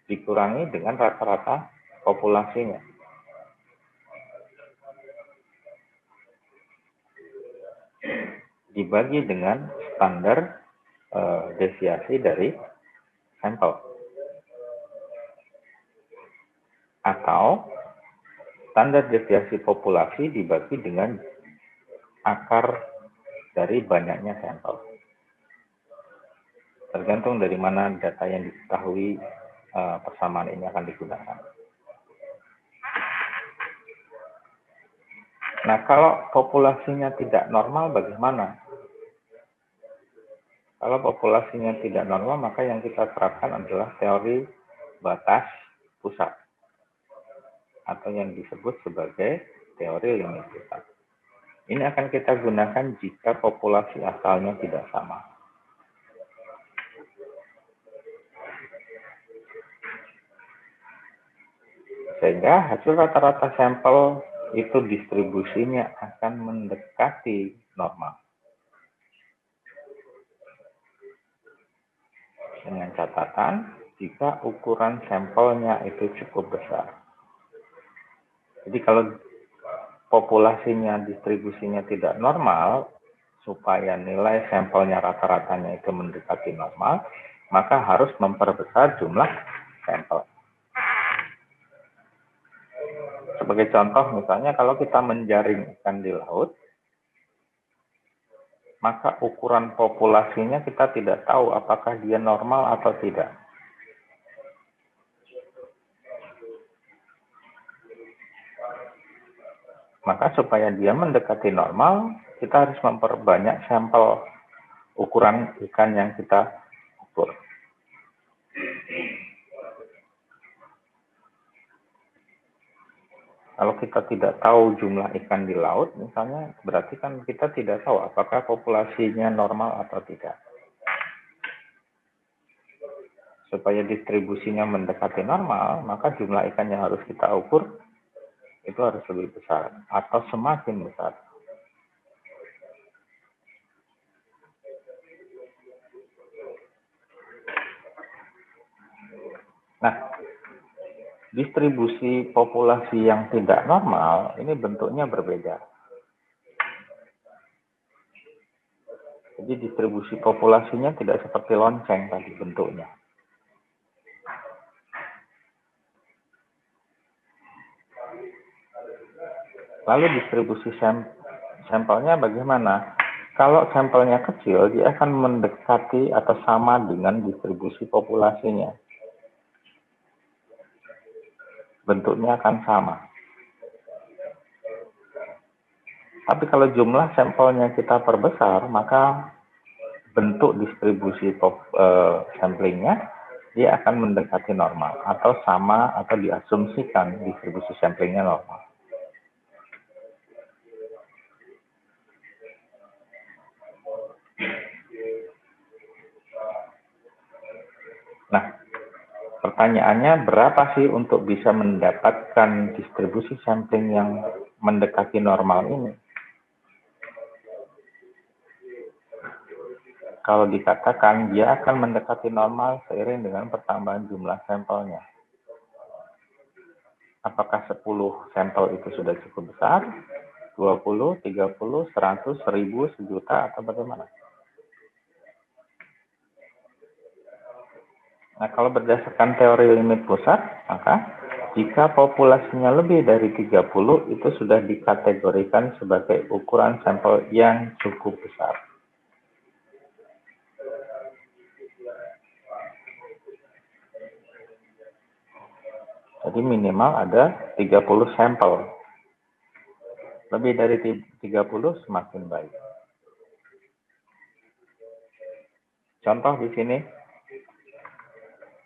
dikurangi dengan rata-rata populasinya. Dibagi dengan standar deviasi dari sampel. Atau standar deviasi populasi dibagi dengan akar dari banyaknya sampel. Tergantung dari mana data yang diketahui persamaan ini akan digunakan. Nah, kalau populasinya tidak normal bagaimana? Kalau populasinya tidak normal, maka yang kita terapkan adalah teori batas pusat, atau yang disebut sebagai teori limit pusat. Ini akan kita gunakan jika populasi asalnya tidak sama. Sehingga hasil rata-rata sampel itu distribusinya akan mendekati normal. dengan catatan jika ukuran sampelnya itu cukup besar. Jadi kalau populasinya, distribusinya tidak normal, supaya nilai sampelnya rata-ratanya itu mendekati normal, maka harus memperbesar jumlah sampel. Sebagai contoh, misalnya kalau kita menjaring ikan di laut, maka ukuran populasinya kita tidak tahu apakah dia normal atau tidak. Maka supaya dia mendekati normal, kita harus memperbanyak sampel ukuran ikan yang kita ukur. Kalau kita tidak tahu jumlah ikan di laut, misalnya, berarti kan kita tidak tahu apakah populasinya normal atau tidak. Supaya distribusinya mendekati normal, maka jumlah ikan yang harus kita ukur itu harus lebih besar atau semakin besar. Nah, distribusi populasi yang tidak normal ini bentuknya berbeda. Jadi distribusi populasinya tidak seperti lonceng tadi bentuknya. Lalu distribusi sampelnya bagaimana? Kalau sampelnya kecil, dia akan mendekati atau sama dengan distribusi populasinya. Bentuknya akan sama. Tapi kalau jumlah sampelnya kita perbesar, maka bentuk distribusi samplingnya dia akan mendekati normal atau sama atau diasumsikan distribusi samplingnya normal. Nah, pertanyaannya berapa sih untuk bisa mendapatkan distribusi sampling yang mendekati normal ini? Kalau dikatakan dia akan mendekati normal seiring dengan pertambahan jumlah sampelnya. Apakah 10 sampel itu sudah cukup besar? 20, 30, 100, 1000, 1.000.000 atau bagaimana? Nah, kalau berdasarkan teori limit pusat, maka jika populasinya lebih dari 30, itu sudah dikategorikan sebagai ukuran sampel yang cukup besar. Jadi minimal ada 30 sampel. Lebih dari 30 semakin baik. Contoh di sini,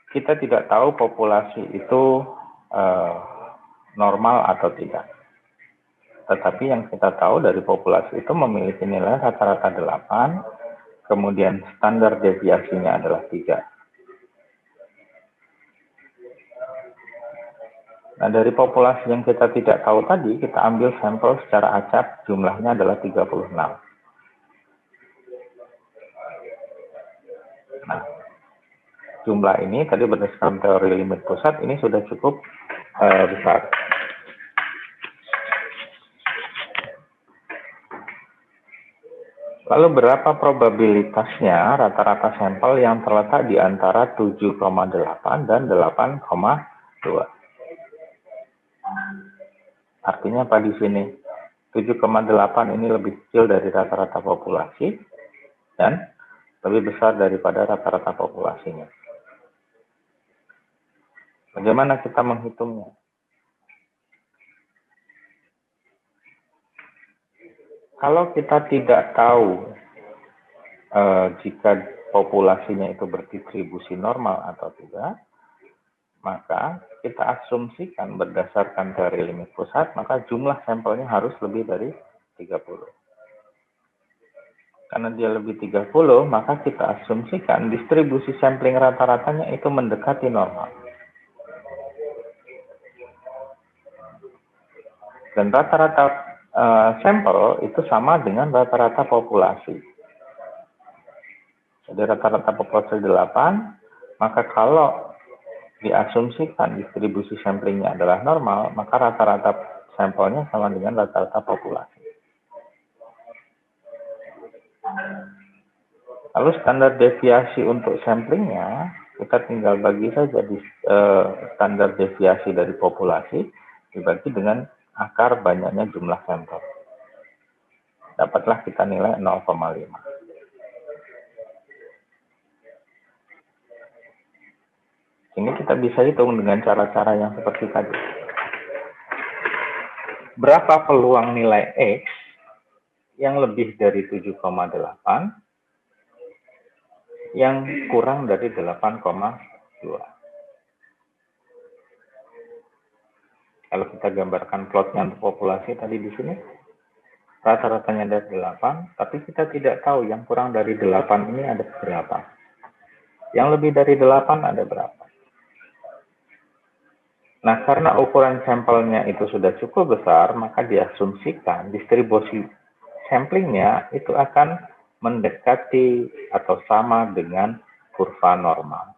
kita tidak tahu populasi itu normal atau tidak. Tetapi yang kita tahu dari populasi itu memiliki nilai rata-rata 8, kemudian standar deviasinya adalah 3. Nah, dari populasi yang kita tidak tahu tadi, kita ambil sampel secara acak, jumlahnya adalah 36. Nah, jumlah ini tadi berdasarkan teori limit pusat, ini sudah cukup besar. Lalu berapa probabilitasnya rata-rata sampel yang terletak di antara 7,8 dan 8,2? Artinya apa di sini? 7,8 ini lebih kecil dari rata-rata populasi dan lebih besar daripada rata-rata populasinya. Bagaimana kita menghitungnya? Kalau kita tidak tahu jika populasinya itu berdistribusi normal atau tidak, maka kita asumsikan berdasarkan teori limit pusat, maka jumlah sampelnya harus lebih dari 30. Karena dia lebih 30, maka kita asumsikan distribusi sampling rata-ratanya itu mendekati normal. Dan rata-rata sampel itu sama dengan rata-rata populasi. Jadi rata-rata populasi 8, Maka kalau diasumsikan distribusi samplingnya adalah normal, maka rata-rata sampelnya sama dengan rata-rata populasi. Lalu standar deviasi untuk samplingnya, kita tinggal bagi saja di standar deviasi dari populasi dibagi dengan akar banyaknya jumlah sampel. Dapatlah kita nilai 0,5. Ini kita bisa hitung dengan cara-cara yang seperti tadi. Berapa peluang nilai X yang lebih dari 7,8 yang kurang dari 8,2. Kalau kita gambarkan plotnya untuk populasi tadi di sini, rata-ratanya ada 8, tapi kita tidak tahu yang kurang dari 8 ini ada berapa. Yang lebih dari 8 ada berapa. Nah, karena ukuran sampelnya itu sudah cukup besar, maka diasumsikan distribusi samplingnya itu akan mendekati atau sama dengan kurva normal.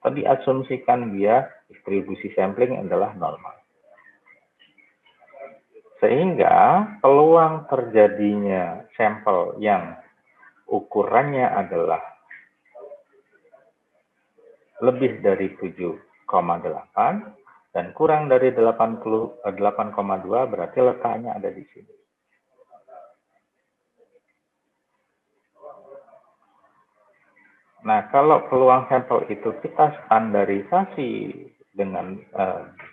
Tadi asumsikan dia distribusi sampling adalah normal. Sehingga peluang terjadinya sampel yang ukurannya adalah lebih dari 7,8 dan kurang dari 8,2 berarti letaknya ada di sini. Nah, kalau peluang sampel itu kita standarisasi dengan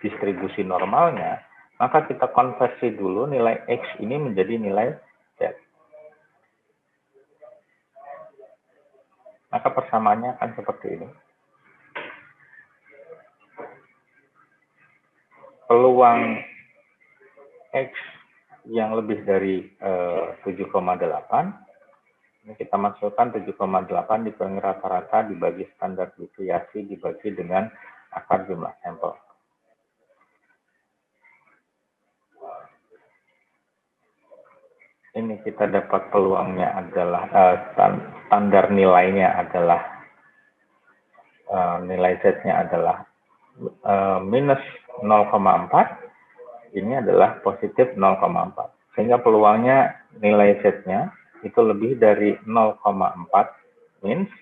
distribusi normalnya, maka kita konversi dulu nilai X ini menjadi nilai Z. Maka persamaannya akan seperti ini. Peluang X yang lebih dari 7,8, ini kita masukkan 7,8 dikurangi rata-rata dibagi standar deviasi dibagi dengan akar jumlah sampel. Ini kita dapat peluangnya adalah standar nilainya adalah nilai Z-nya adalah minus 0,4, ini adalah positif 0,4. Sehingga peluangnya nilai Z-nya itu lebih dari 0,4 mins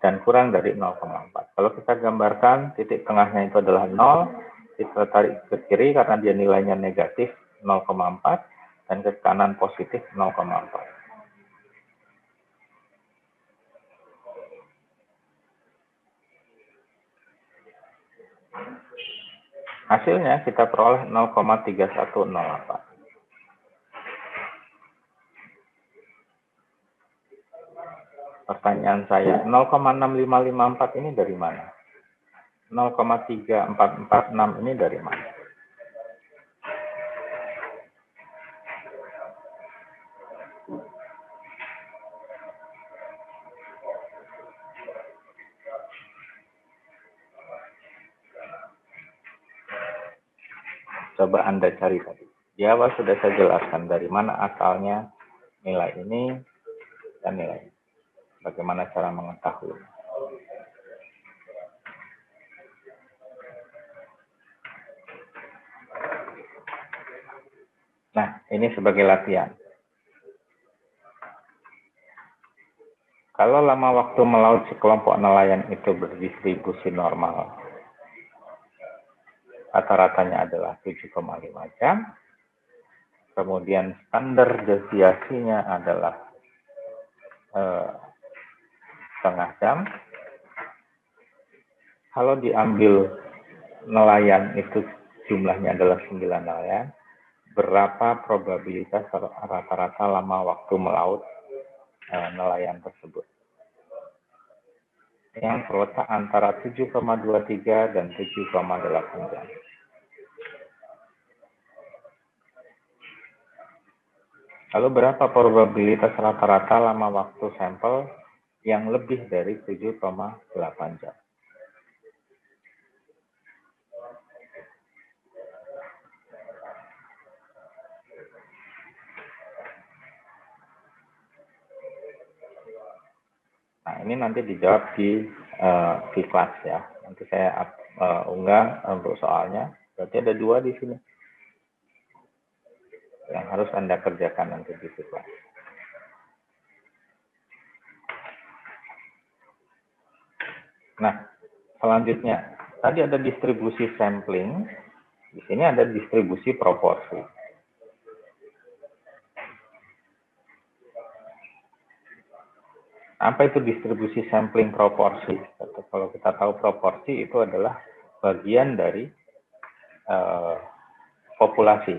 dan kurang dari 0,4. Kalau kita gambarkan titik tengahnya itu adalah 0, kita tarik ke kiri karena dia nilainya negatif 0,4 dan ke kanan positif 0,4. Hasilnya kita peroleh 0,3108. Pertanyaan saya, 0,6554 ini dari mana? 0,3446 ini dari mana? Coba Anda cari tadi. Di awal sudah saya jelaskan dari mana asalnya nilai ini dan nilai ini. Bagaimana cara mengetahui. Nah, ini sebagai latihan. Kalau lama waktu melaut sekelompok nelayan itu berdistribusi normal, rata-ratanya adalah 7,5 jam, kemudian standar deviasinya adalah setengah jam. Kalau diambil nelayan itu jumlahnya adalah 9 nelayan, berapa probabilitas rata-rata lama waktu melaut nelayan tersebut? Yang terletak antara 7,23 dan 7,8 jam. Lalu berapa probabilitas rata-rata lama waktu sampel yang lebih dari 7,8 jam? Nah, ini nanti dijawab di di kelas ya. Nanti saya unggah untuk soalnya. Berarti ada 2 di sini yang harus Anda kerjakan nanti di kelas. Nah, selanjutnya tadi ada distribusi sampling, di sini ada distribusi proporsi. Apa itu distribusi sampling proporsi? Kalau kita tahu proporsi itu adalah bagian dari populasi.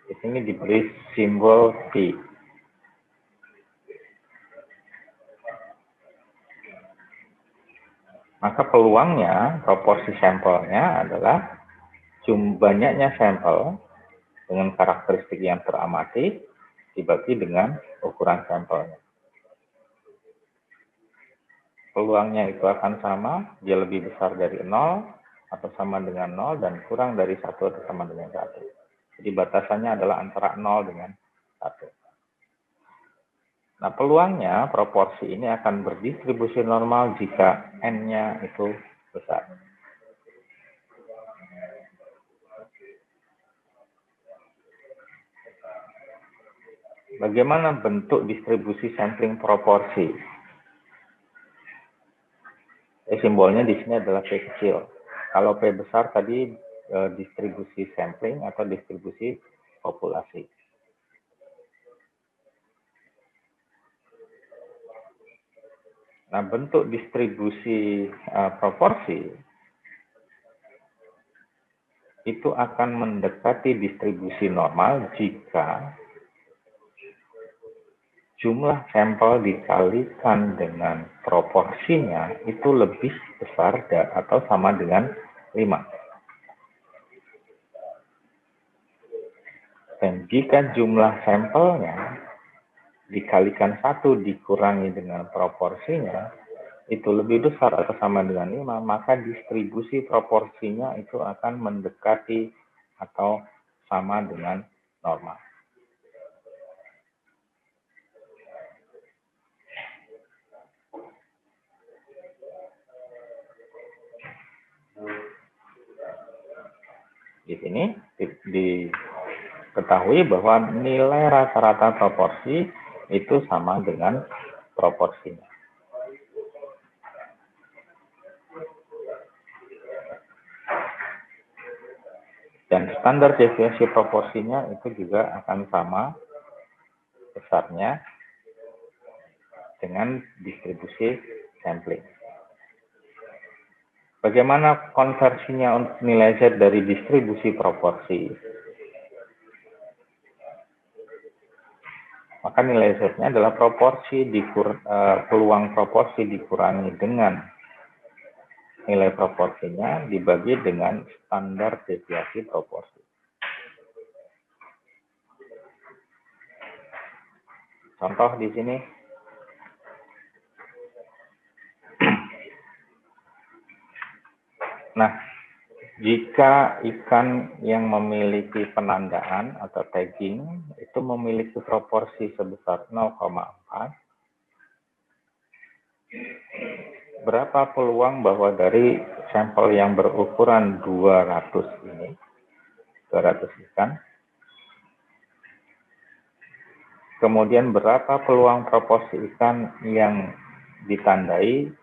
Di sini diberi simbol P. Maka peluangnya, proporsi sampelnya adalah banyaknya sampel dengan karakteristik yang teramati dibagi dengan ukuran sampelnya. Peluangnya itu akan sama, dia lebih besar dari 0 atau sama dengan 0 dan kurang dari 1 atau sama dengan 1. Jadi batasannya adalah antara 0 dengan 1. Nah, peluangnya proporsi ini akan berdistribusi normal jika N-nya itu besar. Bagaimana bentuk distribusi sampling proporsi? Simbolnya di sini adalah P kecil. Kalau P besar tadi distribusi sampling atau distribusi populasi. Nah, bentuk distribusi proporsi itu akan mendekati distribusi normal jika jumlah sampel dikalikan dengan proporsinya itu lebih besar atau sama dengan 5. Dan jika jumlah sampelnya dikalikan 1 dikurangi dengan proporsinya itu lebih besar atau sama dengan 5, maka distribusi proporsinya itu akan mendekati atau sama dengan normal. Di sini diketahui bahwa nilai rata-rata proporsi itu sama dengan proporsinya. Dan standar deviasi proporsinya itu juga akan sama besarnya dengan distribusi sampling. Bagaimana konversinya untuk nilai Z dari distribusi proporsi? Maka nilai Z-nya adalah peluang proporsi dikurangi dengan nilai proporsinya dibagi dengan standar deviasi proporsi. Contoh di sini. Nah, jika ikan yang memiliki penandaan atau tagging itu memiliki proporsi sebesar 0,4, berapa peluang bahwa dari sampel yang berukuran 200 ini, 200 ikan, kemudian berapa peluang proporsi ikan yang ditandai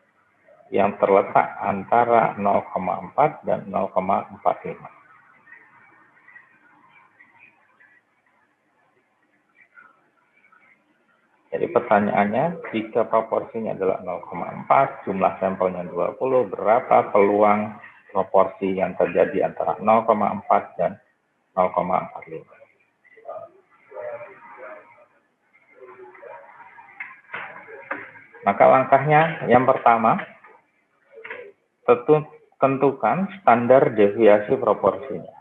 yang terletak antara 0,4 dan 0,45. Jadi pertanyaannya, jika proporsinya adalah 0,4, jumlah sampelnya 20, berapa peluang proporsi yang terjadi antara 0,4 dan 0,45? Maka langkahnya yang pertama, tentukan standar deviasi proporsinya.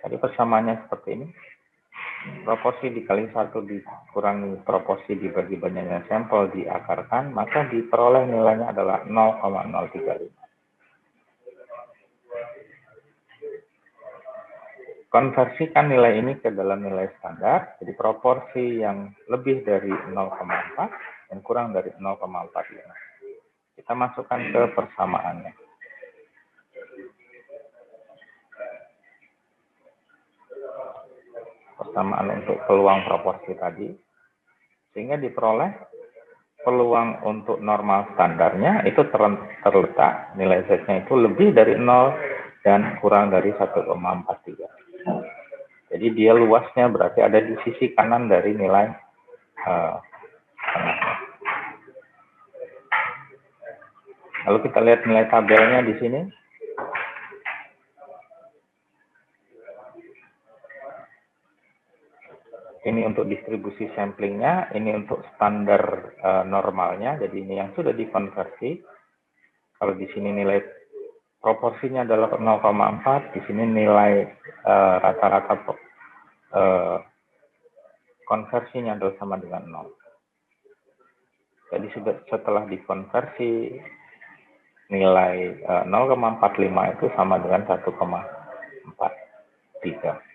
Jadi persamaannya seperti ini. Proporsi dikali 1 dikurangi proporsi dibagi banyaknya sampel diakarkan, maka diperoleh nilainya adalah 0,035. Konversikan nilai ini ke dalam nilai standar, jadi proporsi yang lebih dari 0,4 dan kurang dari 0,45. Kita masukkan ke persamaannya. Persamaan untuk peluang proporsi tadi, sehingga diperoleh peluang untuk normal standarnya itu terletak nilai Z-nya itu lebih dari 0 dan kurang dari 1,43. Jadi dia luasnya berarti ada di sisi kanan dari nilai tengahnya. Lalu kita lihat nilai tabelnya di sini. Ini untuk distribusi samplingnya, ini untuk standar normalnya. Jadi ini yang sudah dikonversi. Kalau di sini nilai proporsinya adalah 0,4, di sini nilai rata-rata konversinya adalah sama dengan 0. Jadi setelah dikonversi, nilai 0,45 itu sama dengan 1,43.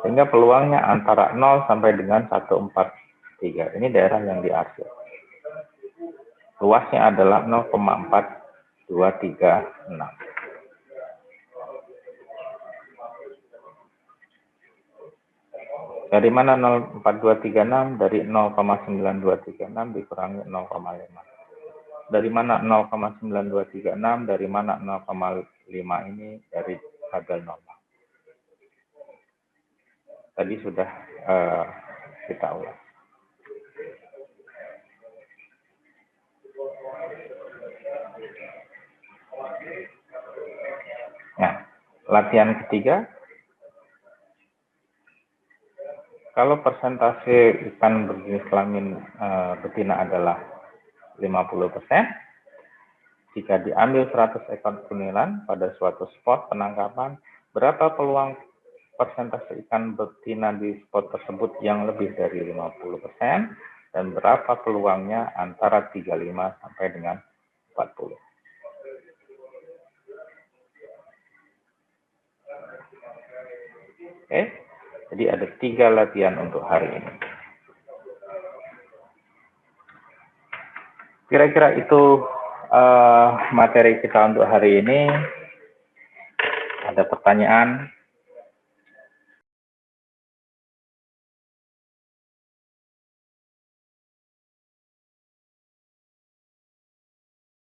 Sehingga peluangnya antara 0 sampai dengan 143. Ini daerah yang diarsir. Luasnya adalah 0,4236. Dari mana 0,4236? Dari 0,9236 dikurangi 0,5. Dari mana 0,9236? Dari mana 0,5 ini? Dari tabel normal. Tadi sudah kita ulas. Nah, latihan ketiga. Kalau persentase ikan berjenis kelamin betina adalah 50%, jika diambil 100 ekor kunilan pada suatu spot penangkapan, berapa peluang persentase ikan betina di spot tersebut yang lebih dari 50%, dan berapa peluangnya antara 35 sampai dengan 40. Oke, jadi ada 3 latihan untuk hari ini. Kira-kira itu materi kita untuk hari ini. Ada pertanyaan?